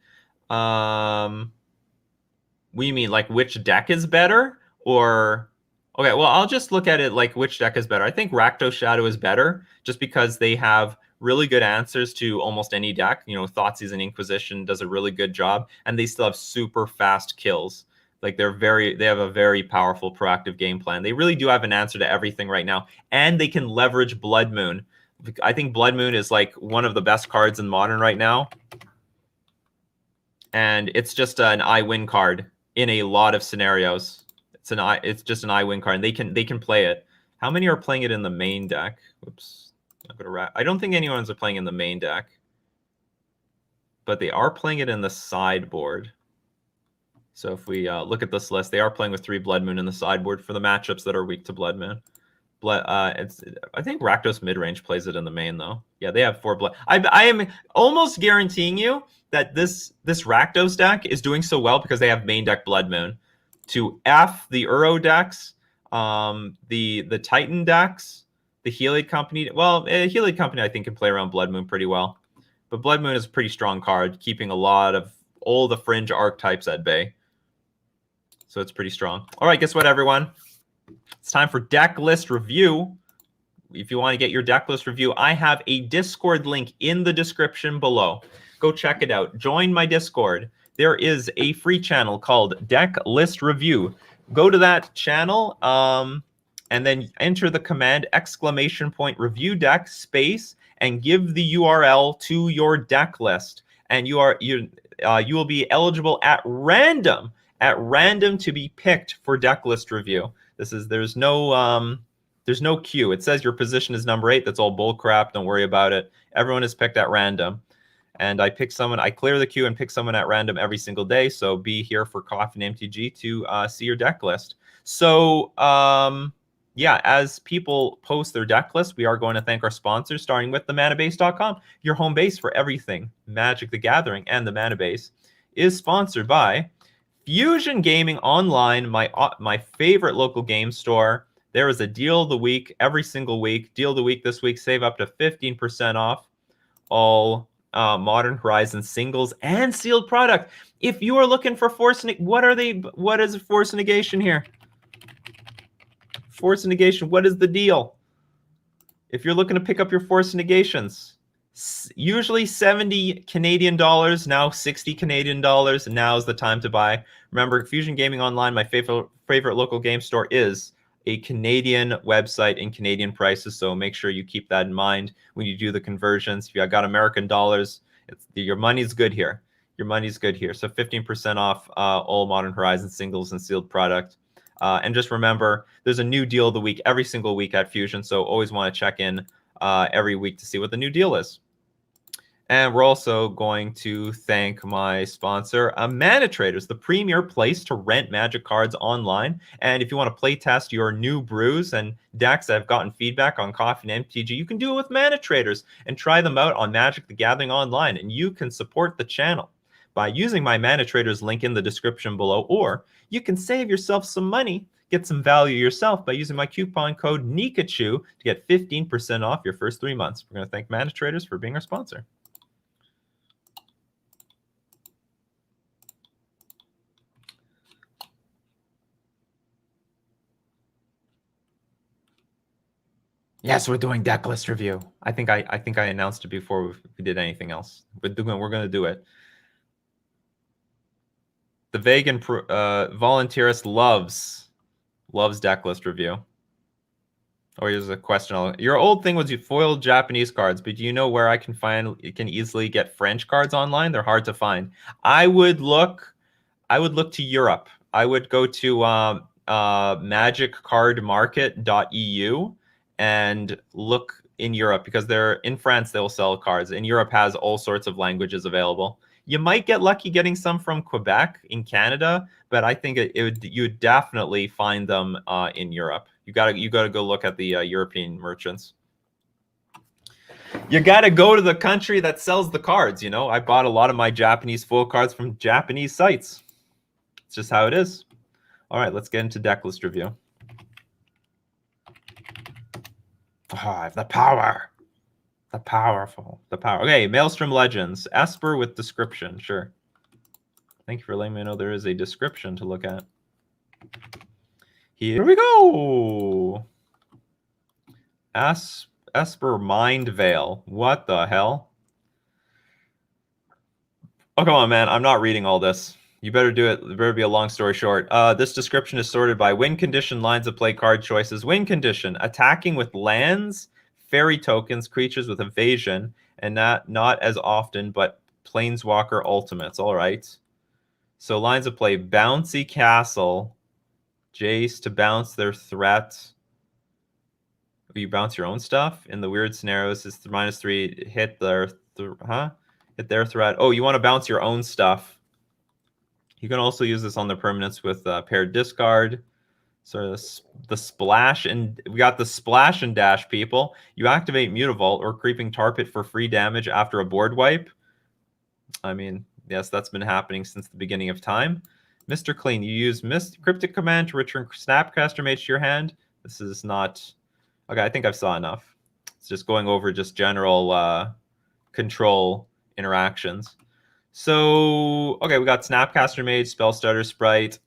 What do you mean, like which deck is better? Or okay, well, I'll just look at it like which deck is better. I think Rakdos Shadow is better just because they have really good answers to almost any deck. You know, Thoughtseize and Inquisition does a really good job, and they still have super fast kills. Like they have a very powerful proactive game plan. They really do have an answer to everything right now, and they can leverage Blood Moon. I think Blood Moon is like one of the best cards in Modern right now, and it's just an I win card in a lot of scenarios. It's just an I win card, and they can play it. How many are playing it in the main deck? Oops, I don't think anyone's playing in the main deck, but they are playing it in the sideboard. So if we look at this list, they are playing with 3 Blood Moon in the sideboard for the matchups that are weak to Blood Moon. I think Rakdos midrange plays it in the main though. Yeah, they have 4 Blood. I am almost guaranteeing you that this Rakdos deck is doing so well because they have main deck Blood Moon. To F the Uro decks, the Titan decks, the Heliod Company. Well, Heliod Company I think can play around Blood Moon pretty well, but Blood Moon is a pretty strong card, keeping a lot of all the fringe archetypes at bay. So it's pretty strong. All right, guess what, everyone? It's time for deck list review. If you want to get your deck list review, I have a Discord link in the description below. Go check it out. Join my Discord. There is a free channel called Deck List Review. Go to that channel and then enter the command !review deck space and give the URL to your deck list. And you will be eligible at random to be picked for deck list review. There's no queue. It says your position is number 8. That's all bull crap. Don't worry about it. Everyone is picked at random. And I pick someone, I clear the queue and pick someone at random every single day. So be here for Coffee and MTG to see your deck list. So yeah, as people post their deck list, we are going to thank our sponsors, starting with themanabase.com, your home base for everything Magic the Gathering, and the Manabase is sponsored by Fusion Gaming Online, my favorite local game store. There is a deal of the week every single week. Deal of the week this week, save up to 15% off all Modern Horizon singles and sealed product. If you are looking for force, what is force negation here? Force negation, what is the deal? If you're looking to pick up your force negations, usually 70 Canadian dollars, now 60 Canadian dollars. Now is the time to buy. Remember, Fusion Gaming Online, my favorite local game store, is a Canadian website in Canadian prices, so make sure you keep that in mind when you do the conversions. If you got American dollars, your money's good here. Your money's good here. So 15% off all Modern Horizon singles and sealed product. And just remember, there's a new deal of the week every single week at Fusion, so always want to check in every week to see what the new deal is. And we're also going to thank my sponsor, Mana Traders, the premier place to rent Magic cards online. And if you want to play test your new brews and decks that have gotten feedback on Coffee and MTG, you can do it with Mana Traders and try them out on Magic the Gathering Online. And you can support the channel by using my Mana Traders link in the description below, or you can save yourself some money, get some value yourself by using my coupon code Nikachu to get 15% off your first 3 months. We're going to thank Mana Traders for being our sponsor. Yes, we're doing deck list review. I think I announced it before we did anything else. We're going to do it. The vegan volunteerist loves deck list review. Oh, here's a question. Your old thing was you foiled Japanese cards, but do you know where I can easily get French cards online? They're hard to find. I would look to Europe. I would go to magiccardmarket.eu and look in Europe, because they're in France, they'll sell cards. And Europe has all sorts of languages available. You might get lucky getting some from Quebec in Canada, but I think you would definitely find them in Europe. You gotta go look at the European merchants. You gotta go to the country that sells the cards. You know, I bought a lot of my Japanese foil cards from Japanese sites. It's just how it is. All right, let's get into deck list review. 5, the power. The powerful. The power. Okay, Maelstrom Legends. Esper with description. Sure. Thank you for letting me know there is a description to look at. Here we go. Esper Mind Veil. What the hell? Oh, come on, man. I'm not reading all this. You better do it. It better be a long story short. This description is sorted by win condition, lines of play, card choices. Win condition: attacking with lands, fairy tokens, creatures with evasion, and not as often, but planeswalker ultimates. All right. So lines of play: bouncy castle, Jace to bounce their threat. You bounce your own stuff. In the weird scenarios, it's -3. Hit their hit their threat. Oh, you want to bounce your own stuff. You can also use this on the permanents with paired discard. So the splash, and we got the splash and dash, people. You activate Mutavault or Creeping Tar Pit for free damage after a board wipe. I mean, yes, that's been happening since the beginning of time. Mr. Clean, you use Cryptic Command to return Snapcaster Mage to your hand. This is not... Okay, I think I've saw enough. It's just going over just general control interactions. So, okay, we got Snapcaster Mage, Spellstutter Sprite,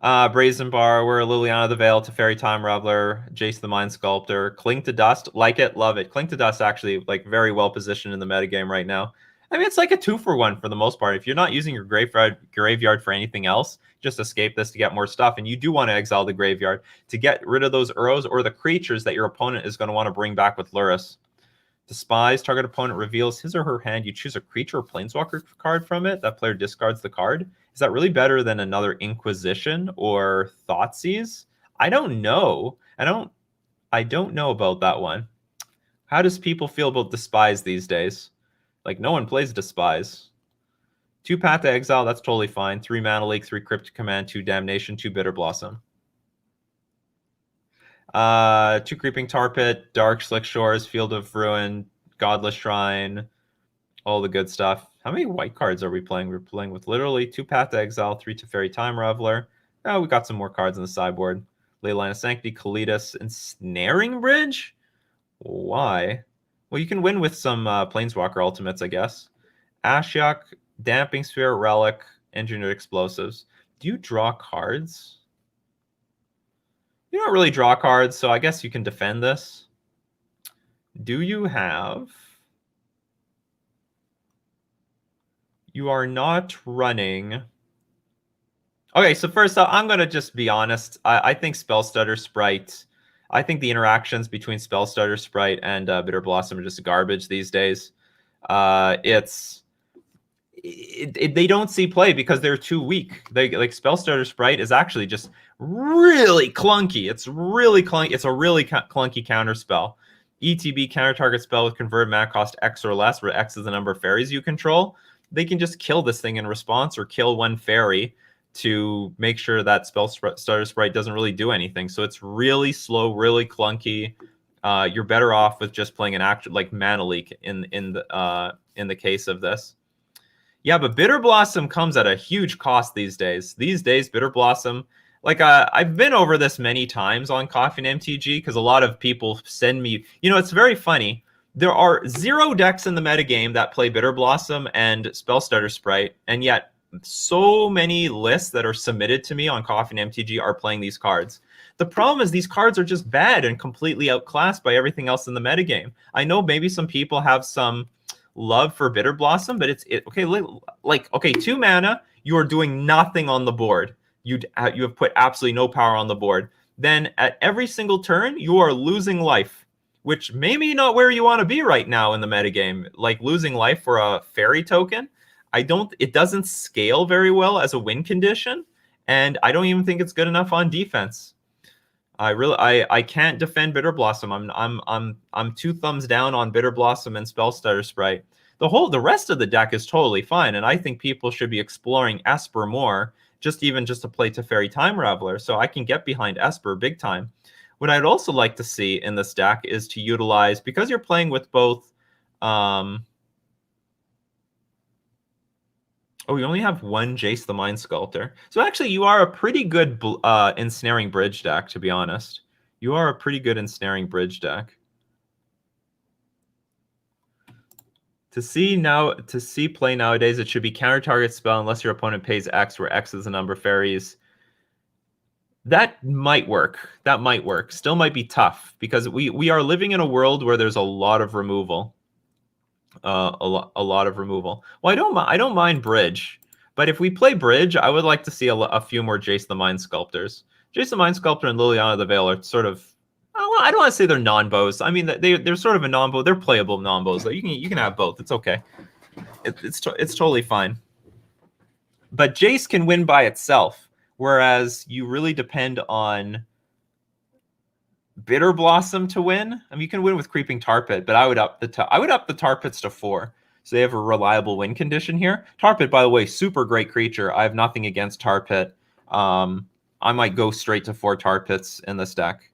Brazen Borrower, Liliana the Veil, Teferi Time Reveler, Jace the Mind Sculptor, Cling to Dust, like it, love it. Cling to Dust actually like very well positioned in the metagame right now. I mean, it's like a 2-for-1 for the most part. If you're not using your graveyard for anything else, just escape this to get more stuff. And you do want to exile the graveyard to get rid of those Uros or the creatures that your opponent is going to want to bring back with Lurrus. Despise, target opponent reveals his or her hand. You choose a creature or planeswalker card from it. That player discards the card. Is that really better than another Inquisition or Thoughtseize? I don't know. I don't know about that one. How does people feel about Despise these days? Like, no one plays Despise. 2 Path to Exile, that's totally fine. 3 Mana Leak, 3 Cryptic Command, 2 Damnation, 2 Bitter Blossom. 2 Creeping Tar Pit, Dark Slick Shores, Field of Ruin, Godless Shrine, all the good stuff. How many white cards are we playing? We're playing with literally 2 Path to Exile, 3 Teferi Time Reveler. Oh, we got some more cards on the sideboard. Leyline of Sanctity, Kalitas, and Snaring Bridge? Why? Well, you can win with some Planeswalker ultimates, I guess. Ashiok, Damping Sphere, Relic, Engineered Explosives. Do you draw cards? You don't really draw cards, so I guess you can defend this. Do you have... You are not running... Okay, so first I'm going to just be honest. I think Spellstutter Sprite... I think the interactions between Spellstutter Sprite and Bitter Blossom are just garbage these days. They don't see play because they're too weak. Like Spellstutter Sprite is actually just really clunky. It's really clunky. It's a really clunky counter spell. ETB, counter target spell with converted mana cost X or less, where X is the number of fairies you control. They can just kill this thing in response or kill one fairy to make sure that Spellstutter Sprite doesn't really do anything. So it's really slow, really clunky. You're better off with just playing an actual like Mana Leak in the case of this. Yeah, but Bitter Blossom comes at a huge cost these days. These days, Bitter Blossom, like I've been over this many times on Coffee and MTG because a lot of people send me, it's very funny. There are 0 decks in the metagame that play Bitter Blossom and Spellstutter Sprite, and yet so many lists that are submitted to me on Coffee and MTG are playing these cards. The problem is these cards are just bad and completely outclassed by everything else in the metagame. I know maybe some people have some love for Bitter Blossom, but okay, 2 mana, you are doing nothing on the board. You have put absolutely no power on the board. Then at every single turn, you are losing life, which maybe not where you want to be right now in the metagame. Like losing life for a fairy token, it doesn't scale very well as a win condition, and I don't even think it's good enough on defense. I can't defend Bitter Blossom. I'm 2 thumbs down on Bitter Blossom and Spellstutter Sprite. The rest of the deck is totally fine, and I think people should be exploring Esper more, just to play Teferi Time Reveler, so I can get behind Esper big time. What I'd also like to see in this deck is to utilize, because you're playing with both oh, you only have 1 Jace the Mind Sculptor. So actually, you are a pretty good Ensnaring Bridge deck, to be honest. You are a pretty good Ensnaring Bridge deck. To see play nowadays, it should be counter target spell unless your opponent pays X, where X is the number of fairies That might work. That might work. Still might be tough because we are living in a world where there's a lot of removal. A lot of removal. Well, I don't mind bridge, but if we play bridge, I would like to see a few more Jace the Mind Sculptors. Jace the Mind Sculptor and Liliana of the Veil are sort of, I don't want to say they're non-bows. I mean, they're sort of a non-bow. They're playable non-bows. Like you can have both. It's okay. It's totally fine. But Jace can win by itself, whereas you really depend on Bitter Blossom to win. I mean, you can win with Creeping Tar Pit, but I would up the Tar Pits to 4, so they have a reliable win condition here. Tar Pit, by the way, super great creature. I have nothing against Tar Pit. I might go straight to 4 Tar Pits in this deck.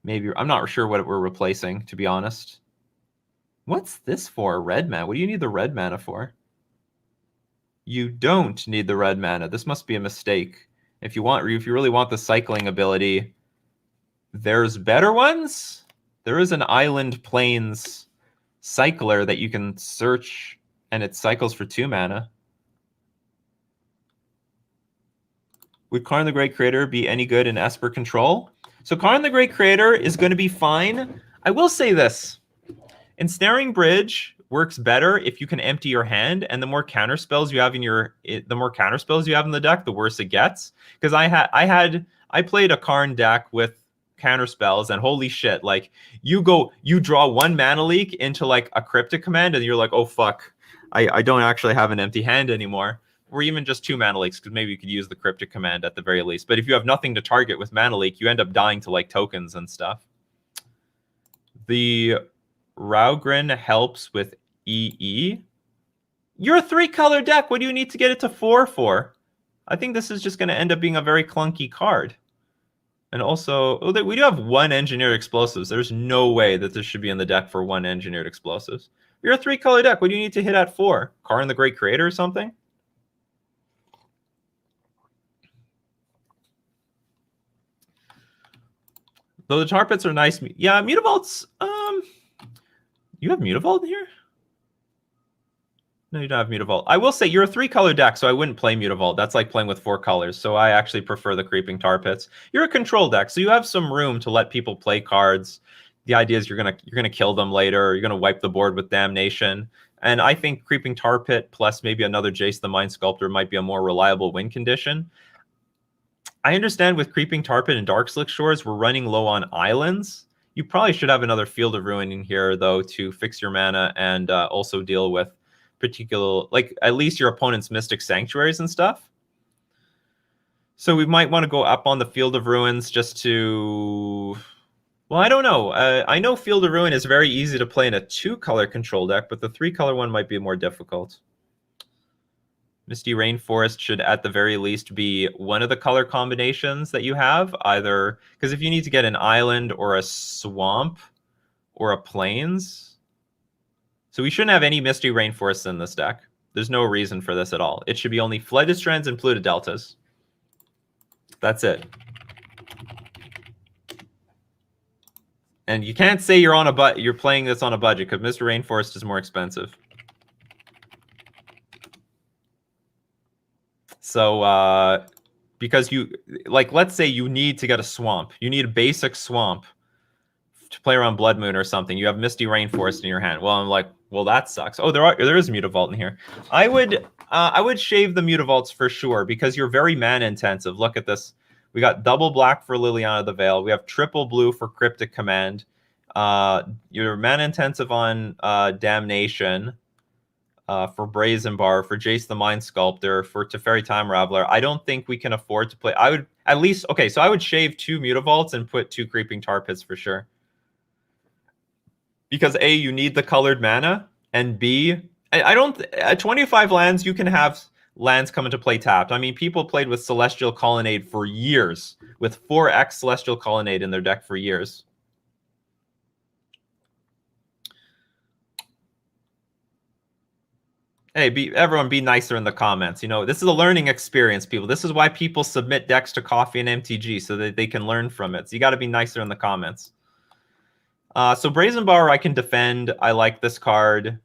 Maybe I'm not sure what we're replacing, to be honest. What's this for? Red mana. What do you need the red mana for? You don't need the red mana. This must be a mistake. If you really want the cycling ability, there's better ones. There is an Island Plains cycler that you can search, and it cycles for 2 mana. Would Karn the Great Creator be any good in Esper Control? So Karn the Great Creator is going to be fine. I will say this. Ensnaring Bridge works better if you can empty your hand, and the more counter spells you have in the deck, the worse it gets. Because I played a Karn deck with counter spells, and holy shit, like you draw 1 mana leak into like a cryptic command, and you're like, oh fuck, I don't actually have an empty hand anymore. Or even just 2 mana leaks, because maybe you could use the cryptic command at the very least. But if you have nothing to target with mana leak, you end up dying to like tokens and stuff. The Raugrin helps with EE. You're a 3-color deck. What do you need to get it to 4 for? I think this is just going to end up being a very clunky card. And also, we do have 1 Engineered Explosives. There's no way that this should be in the deck for 1 Engineered Explosives. You're a 3-color deck. What do you need to hit at 4? Karn the Great Creator or something? Though the Tar Pits are nice. Yeah, Mutavault's... You have Mutavault in here? No, you don't have Mutavault. I will say you're a 3-color deck, so I wouldn't play Mutavault. That's like playing with 4 colors, so I actually prefer the Creeping Tar Pits. You're a control deck, so you have some room to let people play cards. The idea is you're gonna kill them later, or you're gonna wipe the board with Damnation. And I think Creeping Tar Pit plus maybe another Jace the Mind Sculptor might be a more reliable win condition. I understand with Creeping Tar Pit and Darkslick Shores, we're running low on islands. You probably should have another Field of Ruin in here, though, to fix your mana and also deal with particular, like, at least your opponent's Mystic Sanctuaries and stuff. So we might want to go up on the Field of Ruins just to... Well, I don't know. I know Field of Ruin is very easy to play in a 2-color control deck, but the 3-color one might be more difficult. Misty Rainforest should at the very least be one of the color combinations that you have, either because if you need to get an island or a swamp or a plains. So we shouldn't have any Misty Rainforests in this deck. There's no reason for this at all. It should be only Flooded Strands and Polluted Deltas. That's it. And you can't say you're playing this on a budget, because Mr. Rainforest is more expensive. So, because let's say you need to get a swamp. You need a basic swamp to play around Blood Moon or something. You have Misty Rainforest in your hand. Well, I'm like, well, that sucks. Oh, there is Mutavault in here. I would shave the Mutavaults for sure, because you're very mana intensive. Look at this. We got double black for Liliana of the Veil. We have triple blue for Cryptic Command. You're mana intensive on Damnation. For Brazen Bar, for Jace the Mind Sculptor, for Teferi Time Raveler. I don't think we can afford to play. I would at least... Okay, so I would shave 2 Mutavaults and put 2 Creeping Tar Pits for sure. Because A, you need the colored mana, and B, I don't... At 25 lands, you can have lands come into play tapped. I mean, people played with Celestial Colonnade for years, with 4x Celestial Colonnade in their deck for years. Hey, everyone be nicer in the comments. You know, this is a learning experience, people. This is why people submit decks to Coffee and MTG, so that they can learn from it. So you got to be nicer in the comments. So Brazen Bar, I can defend. I like this card.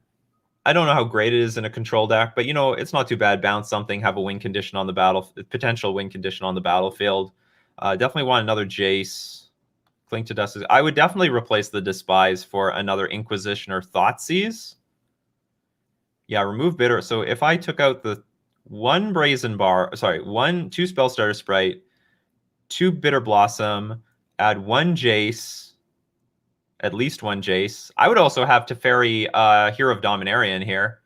I don't know how great it is in a control deck, but, you know, it's not too bad. Bounce something, have a win condition on the potential win condition on the battlefield. Definitely want another Jace. Cling to Dust. I would definitely replace the Despise for another Inquisition or Thoughtseize. Yeah, remove Bitter. So if I took out the one Brazen Bar, sorry, two Spellstarter Sprite, two Bitter Blossom, add one Jace, at least one Jace. I would also have Teferi Hero of Dominarian here,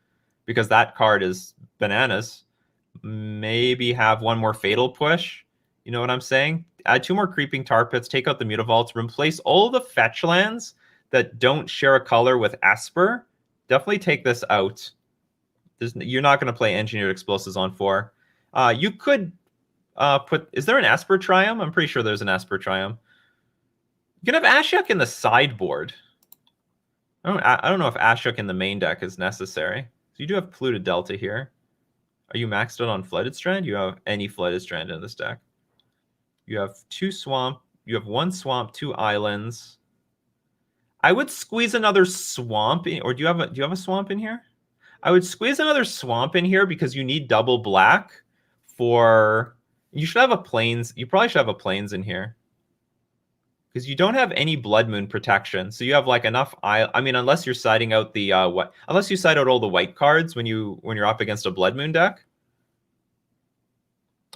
because that card is bananas. Maybe have one more Fatal Push. You know what I'm saying? Add two more Creeping Tar Pits, take out the Mutavaults, replace all the fetch lands that don't share a color with Esper. Definitely take this out. You're not going to play Engineered Explosives on 4. You could put... Is there an Esper Triumph? I'm pretty sure there's an Esper Triumph. You can have Ashok in the sideboard. I don't know if Ashok in the main deck is necessary. So you do have Polluted Delta here. Are you maxed out on Flooded Strand? You have any Flooded Strand in this deck. You have two Swamp. You have one Swamp, two Islands. I would squeeze another Swamp in, or do you have a Swamp in here? I would squeeze another Swamp in here because you need double black for... You should have a Plains. You probably should have a Plains in here, because you don't have any Blood Moon protection. So you have like enough... I mean, unless you're siding out the... Unless you side out all the white cards when you're up against a Blood Moon deck.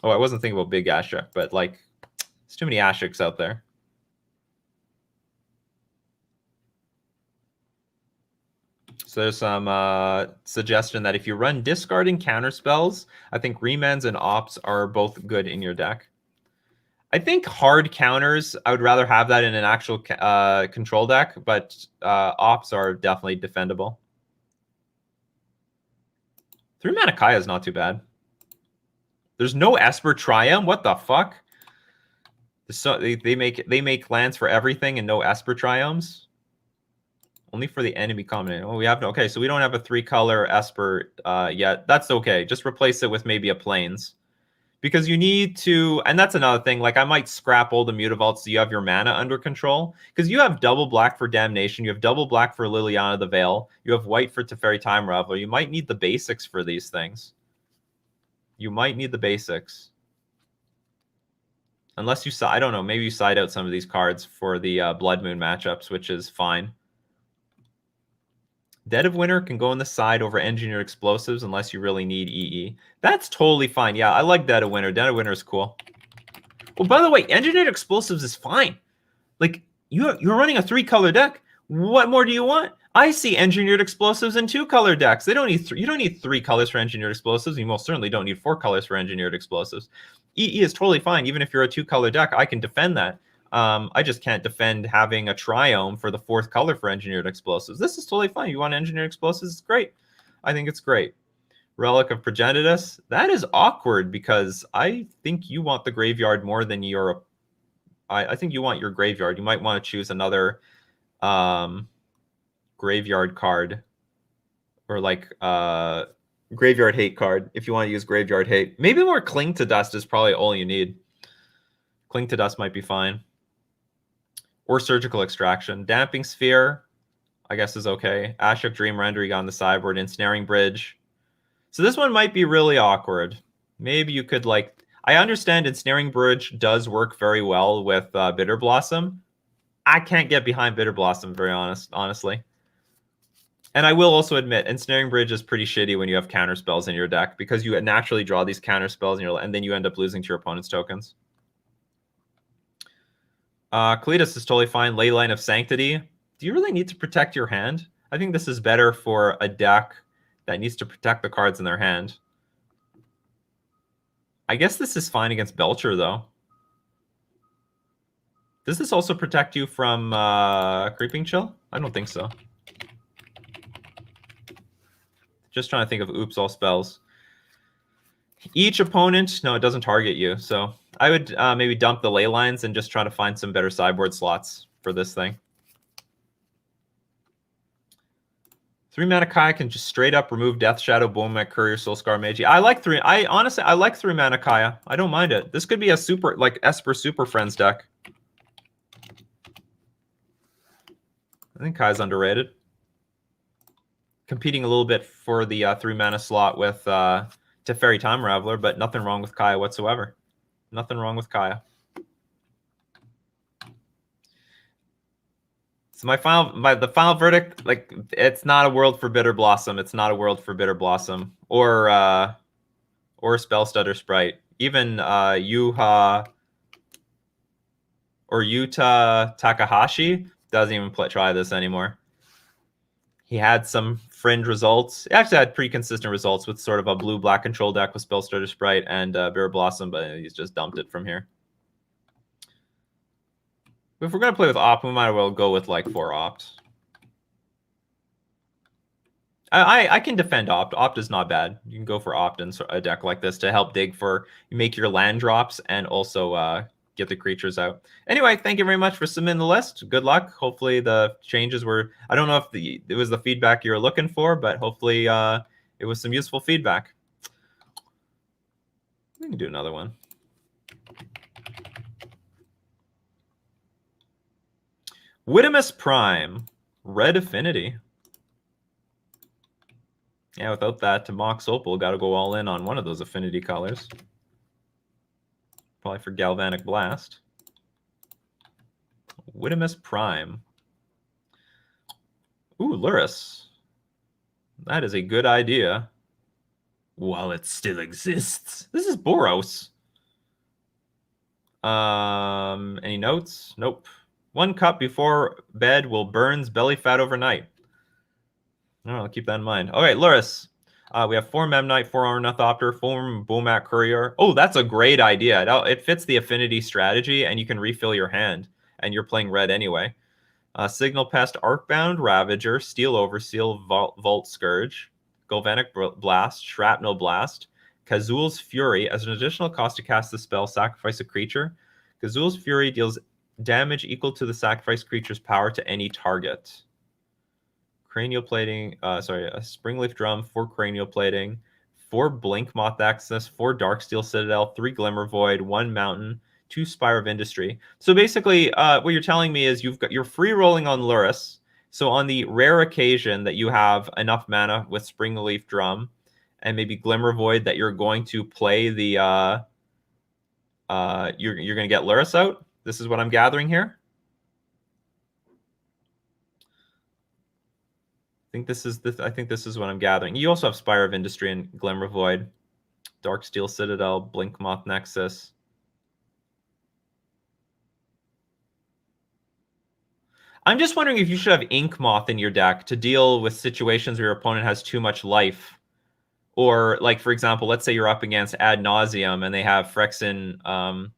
Oh, I wasn't thinking about Big Ashok, but like, there's too many Ashoks out there. So there's some suggestion that if you run discarding counter spells, I think Remans and Ops are both good in your deck. I think hard counters, I would rather have that in an actual control deck, but Ops are definitely defendable. 3-mana Kaya is not too bad. There's no Esper Triumph. What the fuck? So they make lands for everything and no Esper Triumphs. Only for the enemy combination. Oh, we have okay. So we don't have a 3-color Esper yet. That's okay. Just replace it with maybe a Plains, because you need to. And that's another thing. Like, I might scrap all the Mutavaults so you have your mana under control, because you have double black for Damnation. You have double black for Liliana the Veil. You have white for Teferi Time Raveler. You might need the basics for these things. You might need the basics. Unless you I don't know. Maybe you side out some of these cards for the Blood Moon matchups, which is fine. Dead of Winter can go on the side over Engineered Explosives unless you really need EE. That's totally fine. Yeah, I like Dead of Winter. Dead of Winter is cool. Well, by the way, Engineered Explosives is fine. Like, you're running a 3-color deck. What more do you want? I see Engineered Explosives in 2-color decks. They don't need you don't need 3 colors for Engineered Explosives. You most certainly don't need 4 colors for Engineered Explosives. EE is totally fine. Even if you're a 2-color deck, I can defend that. I just can't defend having a Triome for the 4th color for Engineered Explosives. This is totally fine. You want Engineered Explosives? It's great. I think it's great. Relic of Progenitus. That is awkward, because I think you want the graveyard more than your... I think you want your graveyard. You might want to choose another graveyard card, or like graveyard hate card if you want to use graveyard hate. Maybe more Cling to Dust is probably all you need. Cling to Dust might be fine. Or Surgical Extraction. Damping Sphere, I guess, is okay. Ashok Dream Render, you got on the sideboard. Ensnaring Bridge. So this one might be really awkward. Maybe you could, like... I understand Ensnaring Bridge does work very well with Bitter Blossom. I can't get behind Bitter Blossom, very honestly. And I will also admit, Ensnaring Bridge is pretty shitty when you have counter spells in your deck, because you naturally draw these counter spells and then you end up losing to your opponent's tokens. Cletus is totally fine. Leyline of Sanctity. Do you really need to protect your hand? I think this is better for a deck that needs to protect the cards in their hand. I guess this is fine against Belcher, though. Does this also protect you from Creeping Chill? I don't think so. Just trying to think of oops, all spells. Each opponent, no, it doesn't target you. So I would maybe dump the ley lines and just try to find some better sideboard slots for this thing. 3-mana Kaya can just straight up remove Death Shadow, Bonemet, Courier, Soulscar, Magi. Honestly, I like 3-mana Kaya. I don't mind it. This could be a super, like, Esper Super Friends deck. I think Kaya's underrated. Competing a little bit for the 3-mana slot with Teferi Time Raveler, but nothing wrong with Kaya whatsoever. Nothing wrong with Kaya. So the final verdict, like, it's not a World for Bitter Blossom. It's not a World for Bitter Blossom or Spellstutter Sprite. Even Yuha or Yuta Takahashi doesn't even try this anymore. He had some fringe results. He actually had pretty consistent results with sort of a blue-black control deck with Spellstutter Sprite and Bitter Blossom, but he's just dumped it from here. If we're going to play with Opt, we might as well go with like 4 Opt. I can defend Opt. Opt is not bad. You can go for Opt in a deck like this to help dig for, make your land drops and also get the creatures out. Anyway, thank you very much for submitting the list. Good luck. Hopefully the changes were, I don't know if it was the feedback you were looking for, but hopefully it was some useful feedback. We can do another one. Widimus Prime, Red Affinity. Yeah, without that, to Mox Opal, got to go all in on one of those affinity colors. Probably for Galvanic Blast. Widimus Prime. Ooh, Luris. That is a good idea. While it still exists. This is Boros. Any notes? Nope. 1 cup before bed will burns belly fat overnight. I'll keep that in mind. All right, Luris. We have 4 Memnite, 4 Ornithopter, 4 Bomat Courier. Oh, that's a great idea. It fits the affinity strategy, and you can refill your hand, and you're playing red anyway. Signal Pest, Arcbound, Ravager, Steel Overseal, Vault Scourge, Galvanic Blast, Shrapnel Blast, Kazul's Fury. As an additional cost to cast the spell, sacrifice a creature. Kazul's Fury deals damage equal to the sacrificed creature's power to any target. Cranial Plating, a Springleaf Drum, 4 Cranial Plating, 4 Blink Moth Access, 4 Darksteel Citadel, 3 Glimmer Void, 1 Mountain, 2 Spire of Industry. So basically, what you're telling me is you're free rolling on Luris. So on the rare occasion that you have enough mana with Springleaf Drum and maybe Glimmer Void that you're going to play the you're going to get Luris out. This is what I'm gathering here. I think this is what I'm gathering. You also have Spire of Industry and Glimmer Void, Darksteel Citadel, Blink Moth Nexus. I'm just wondering if you should have Ink Moth in your deck to deal with situations where your opponent has too much life. Or, like, for example, let's say you're up against Ad Nauseam and they have Phyrexian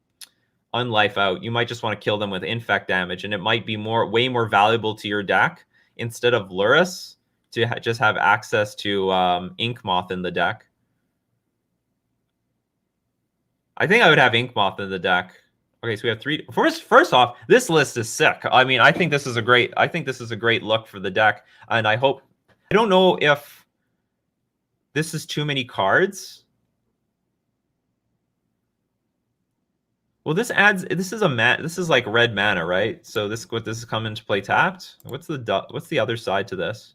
Unlife out. You might just want to kill them with Infect damage, and it might be way more valuable to your deck instead of Luris to just have access to Ink Moth in the deck. I think I would have Ink Moth in the deck. Okay, so we have 3. First off, this list is sick. I mean, I think this is a great look for the deck, and I don't know if this is too many cards. Well, this is like red mana, right? So this is coming to play tapped. What's the other side to this?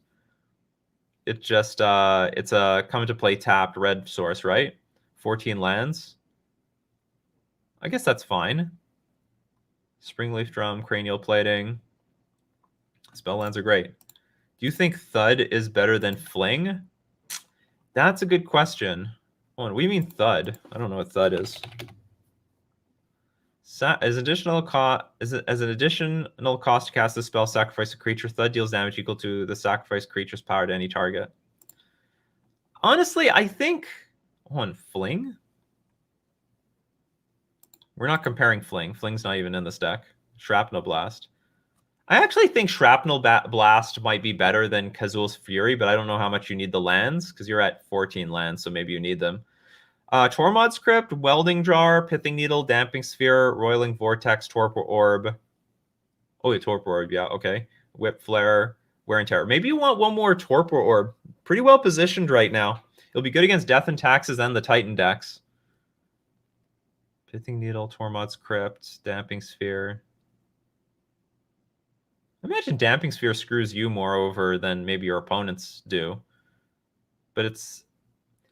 It just it's a coming to play tapped red source, right? 14 lands. I guess that's fine. Springleaf Drum, Cranial Plating. Spell lands are great. Do you think Thud is better than Fling? That's a good question. What do you mean Thud? I don't know what Thud is. As an additional cost to cast the spell, sacrifice a creature. Thud deals damage equal to the sacrificed creature's power to any target. Honestly, I think Fling. We're not comparing Fling. Fling's not even in this deck. Shrapnel Blast. I actually think Shrapnel Blast might be better than Kazul's Fury, but I don't know how much you need the lands because you're at 14 lands, so maybe you need them. Tormod's Crypt, Welding Jar, Pithing Needle, Damping Sphere, Roiling Vortex, Torpor Orb. Oh, yeah, Torpor Orb, yeah, okay. Whip Flare, Wear and Tear. Maybe you want one more Torpor Orb. Pretty well positioned right now. It'll be good against Death and Taxes and the Titan decks. Pithing Needle, Tormod's Crypt, Damping Sphere. I imagine Damping Sphere screws you more over than maybe your opponents do. But it's...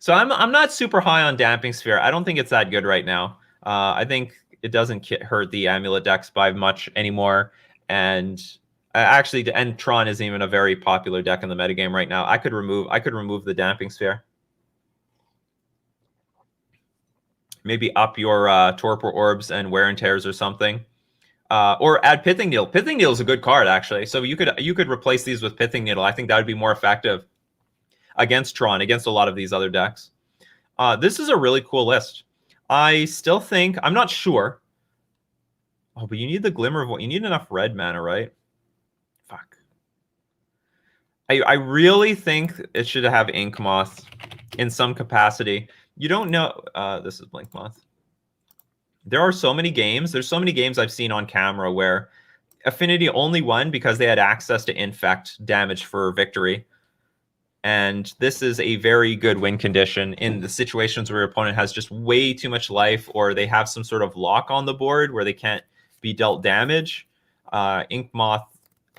So I'm not super high on Damping Sphere. I don't think it's that good right now. I think it doesn't hurt the Amulet decks by much anymore. And Actually, and Tron isn't even a very popular deck in the metagame right now. I could remove the Damping Sphere. Maybe up your Torpor Orbs and Wear and Tears or something. Or add Pithing Needle. Pithing Needle is a good card, actually. So you could replace these with Pithing Needle. I think that would be more effective against Tron, against a lot of these other decks. This is a really cool list. I still think, I'm not sure. Oh, but you need the Glimmer of what? You need enough red mana, right? Fuck. I really think it should have Ink Moth in some capacity. You don't know. This is Blink Moth. There are so many games. There's so many games I've seen on camera where Affinity only won because they had access to infect damage for victory. And this is a very good win condition in the situations where your opponent has just way too much life, or they have some sort of lock on the board where they can't be dealt damage. Ink Moth,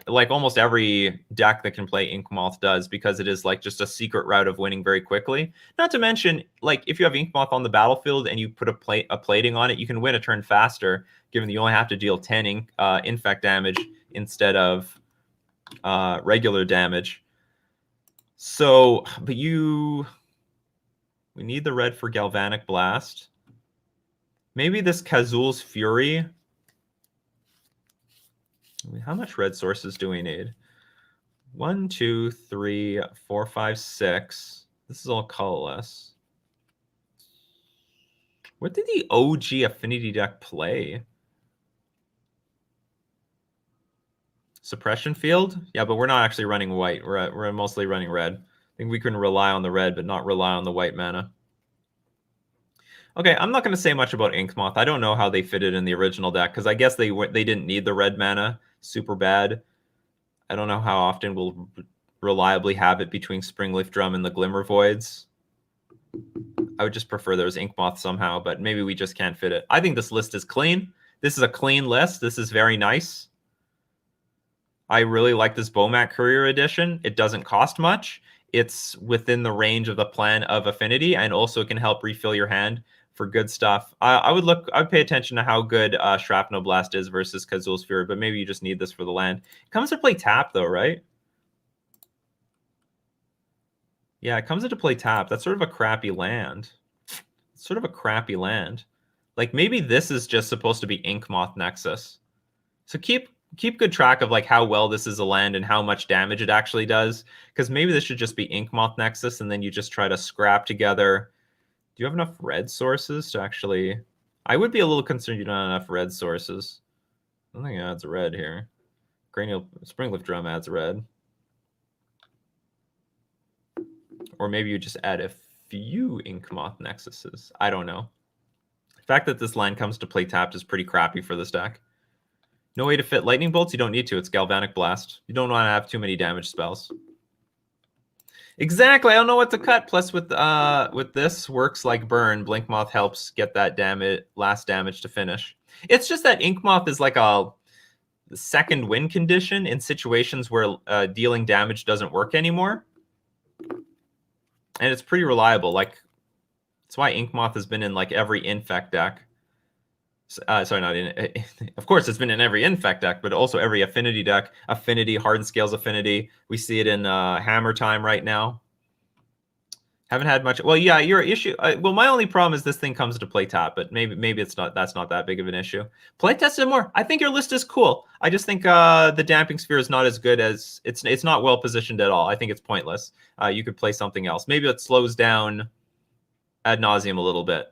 like almost every deck that can play Ink Moth does, because it is like just a secret route of winning very quickly. Not to mention, like if you have Ink Moth on the battlefield and you put a plating on it, you can win a turn faster, given that you only have to deal 10 infect damage instead of regular damage. So, but we need the red for Galvanic Blast. Maybe this Kazul's Fury. How much red sources do we need? 1, 2, 3, 4, 5, 6. This is all colorless. What did the OG Affinity deck play? Suppression Field? Yeah, but we're not actually running white. We're mostly running red. I think we can rely on the red, but not rely on the white mana. Okay, I'm not going to say much about Ink Moth. I don't know how they fit it in the original deck, because I guess they didn't need the red mana super bad. I don't know how often we'll reliably have it between Springleaf Drum and the Glimmer Voids. I would just prefer there was Ink Moth somehow, but maybe we just can't fit it. I think this list is clean. This is a clean list. This is very nice. I really like this Bomat Courier Edition. It doesn't cost much. It's within the range of the plan of Affinity, and also it can help refill your hand for good stuff. I would pay attention to how good Shrapnel Blast is versus Kazul's Fury, but maybe you just need this for the land. It comes to play tap though, right? Yeah, it comes into play tap. That's sort of a crappy land. It's sort of a crappy land. Like maybe this is just supposed to be Ink Moth Nexus. So keep good track of like how well this is a land and how much damage it actually does, because maybe this should just be Ink Moth Nexus, and then you just try to scrap together. Do you have enough red sources to actually... I would be a little concerned you don't have enough red sources. I don't think it adds a red here. Cranial Springleaf Drum adds a red. Or maybe you just add a few Ink Moth Nexuses. I don't know. The fact that this line comes to play tapped is pretty crappy for this deck. No way to fit Lightning Bolts? You don't need to. It's Galvanic Blast. You don't want to have too many damage spells. Exactly. I don't know what to cut. Plus, with this, works like Burn. Blink Moth helps get that last damage to finish. It's just that Ink Moth is like a second win condition in situations where dealing damage doesn't work anymore. And it's pretty reliable. Like, that's why Ink Moth has been in like every Infect deck. Sorry, not in. Of course, it's been in every Infect deck, but also every Affinity deck. Affinity, Hardened Scales Affinity. We see it in Hammer Time right now. Haven't had much. Well, yeah, your issue. Well, my only problem is this thing comes to play tap, but maybe it's not. That's not that big of an issue. Play test it more. I think your list is cool. I just think the Damping Sphere is not as good as it's not well positioned at all. I think it's pointless. You could play something else. Maybe it slows down ad nauseum a little bit.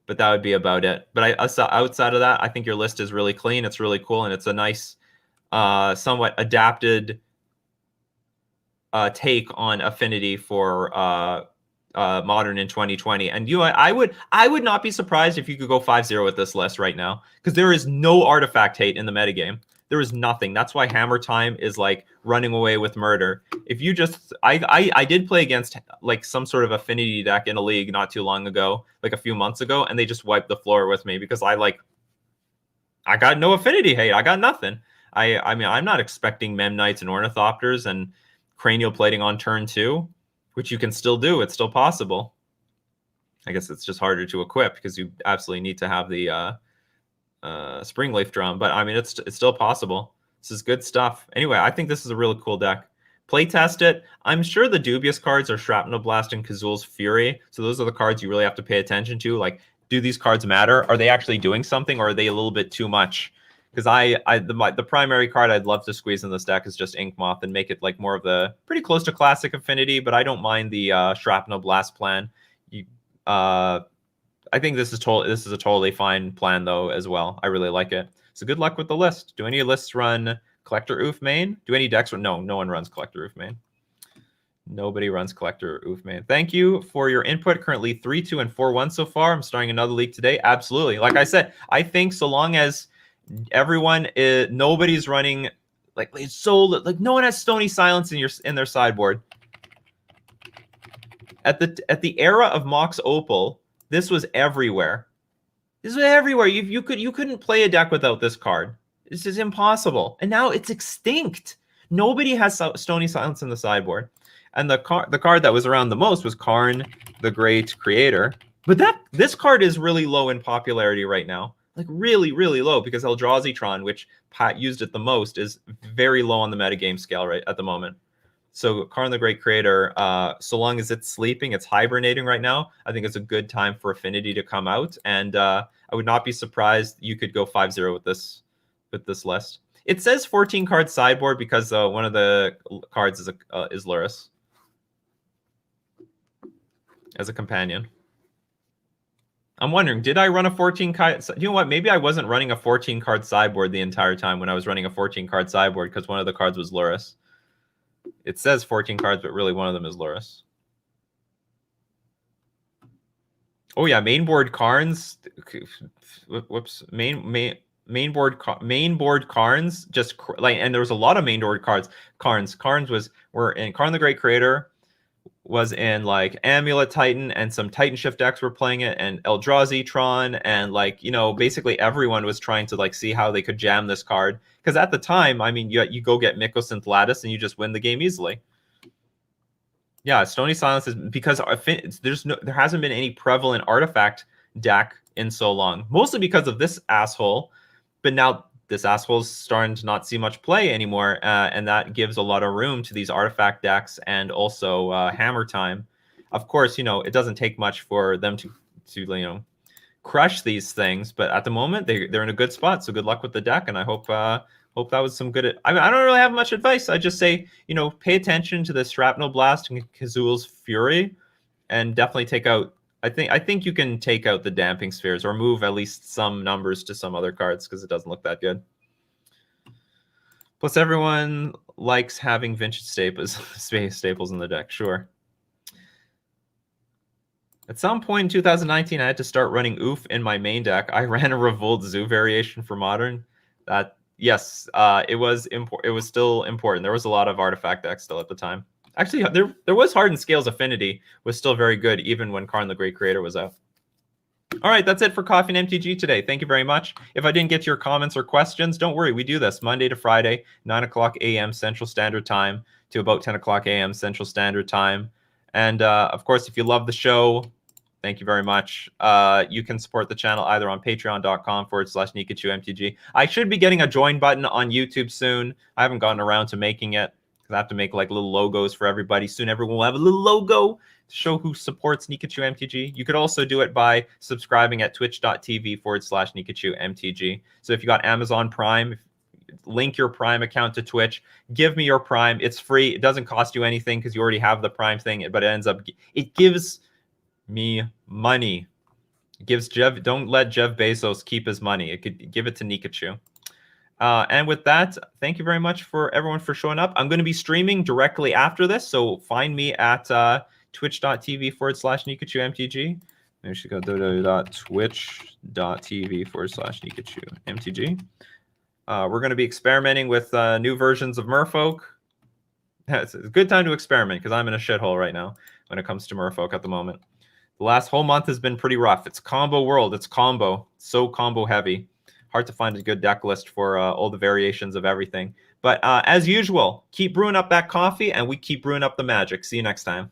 But that would be about it. But outside of that, I think your list is really clean. It's really cool, and it's a nice, somewhat adapted take on Affinity for Modern in 2020. And I would not be surprised if you could go 5-0 with this list right now, because there is no artifact hate in the metagame. There is nothing. That's why Hammer Time is like running away with murder. If you just, I did play against like some sort of Affinity deck in a league not too long ago, like a few months ago, and they just wiped the floor with me because I got no Affinity hate. I got nothing. I mean, I'm not expecting Memnites and Ornithopters and Cranial Plating on turn 2, which you can still do. It's still possible. I guess it's just harder to equip because you absolutely need to have the Springleaf Drum, but I mean, it's still possible. This is good stuff. Anyway, I think this is a really cool deck. Playtest it. I'm sure the dubious cards are Shrapnel Blast and Kazul's Fury. So those are the cards you really have to pay attention to. Like, do these cards matter? Are they actually doing something, or are they a little bit too much? Because the primary card I'd love to squeeze in this deck is just Ink Moth and make it like more of the pretty close to classic affinity, but I don't mind the Shrapnel Blast plan. I think this is a totally fine plan though as well. I really like it. So good luck with the list. Do any lists run Collector Oof main? Do any decks run? No one runs Collector Oof main. Nobody runs Collector Oof main. Thank you for your input. Currently 3-2 and 4-1 so far. I'm starting another league today. Absolutely. Like I said, I think so long as nobody's running like no one has Stony Silence in their sideboard. At the era of Mox Opal, this was everywhere. This was everywhere. You couldn't play a deck without this card. This is impossible. And now it's extinct. Nobody has Stony Silence in the sideboard. And the card that was around the most was Karn, the Great Creator. But this card is really low in popularity right now. Like really, really low, because Eldrazi-tron, which Pat used it the most, is very low on the metagame scale right at the moment. So Karn the Great Creator, so long as it's sleeping, it's hibernating right now, I think it's a good time for Affinity to come out. And I would not be surprised you could go 5-0 with this list. It says 14 card sideboard because one of the cards is Luris as a companion. I'm wondering, did I run a 14 card? You know what? Maybe I wasn't running a 14 card sideboard the entire time when I was running a 14 card sideboard, because one of the cards was Luris. It says 14 cards, but really one of them is Luris. Oh yeah, mainboard Karns. Whoops, mainboard Karns. Just like, and there was a lot of mainboard cards. Karns were in Karn the Great Creator. Was in like Amulet Titan, and some Titan Shift decks were playing it, and Eldrazi-tron, and like, basically everyone was trying to like see how they could jam this card, because at the time, I mean, you go get Mycosynth Lattice and you just win the game easily. Yeah, Stony Silence is because there hasn't been any prevalent artifact deck in so long, mostly because of this asshole, but now this asshole's starting to not see much play anymore, and that gives a lot of room to these artifact decks and also Hammer Time. Of course, it doesn't take much for them to crush these things, but at the moment they're in a good spot. So good luck with the deck, and I hope that was some good. I mean, I don't really have much advice. I just say pay attention to the Shrapnel Blast and Kazul's Fury, and definitely take out. I think you can take out the Damping Spheres or move at least some numbers to some other cards, because it doesn't look that good. Plus, everyone likes having vintage staples in the deck. Sure. At some point in 2019, I had to start running Oof in my main deck. I ran a Revolt Zoo variation for Modern. Yes, it was still important. There was a lot of artifact decks still at the time. Actually, there was Hardened Scales Affinity was still very good, even when Karn the Great Creator was out. All right, that's it for Coffee and MTG today. Thank you very much. If I didn't get to your comments or questions, don't worry. We do this Monday to Friday, 9 o'clock a.m. Central Standard Time to about 10 o'clock a.m. Central Standard Time. And, of course, if you love the show, thank you very much. You can support the channel either on patreon.com/NikachuMTG. I should be getting a join button on YouTube soon. I haven't gotten around to making it. I have to make like little logos for everybody. Soon everyone will have a little logo to show who supports Nikachu MTG. You could also do it by subscribing at twitch.tv/Nikachu MTG. So if you got Amazon Prime, link your Prime account to Twitch. Give me your Prime. It's free. It doesn't cost you anything because you already have the Prime thing, but it gives me money. It gives Jeff. Don't let Jeff Bezos keep his money. It could give it to Nikachu. And with that, thank you very much for everyone for showing up. I'm going to be streaming directly after this, so find me at twitch.tv/NikachuMTG. Maybe we should go www.twitch.tv/NikachuMTG. We're going to be experimenting with new versions of Merfolk. It's a good time to experiment because I'm in a shithole right now when it comes to Merfolk at the moment. The last whole month has been pretty rough. It's combo world. It's so combo heavy. Hard to find a good deck list for all the variations of everything. But as usual, keep brewing up that coffee, and we keep brewing up the magic. See you next time.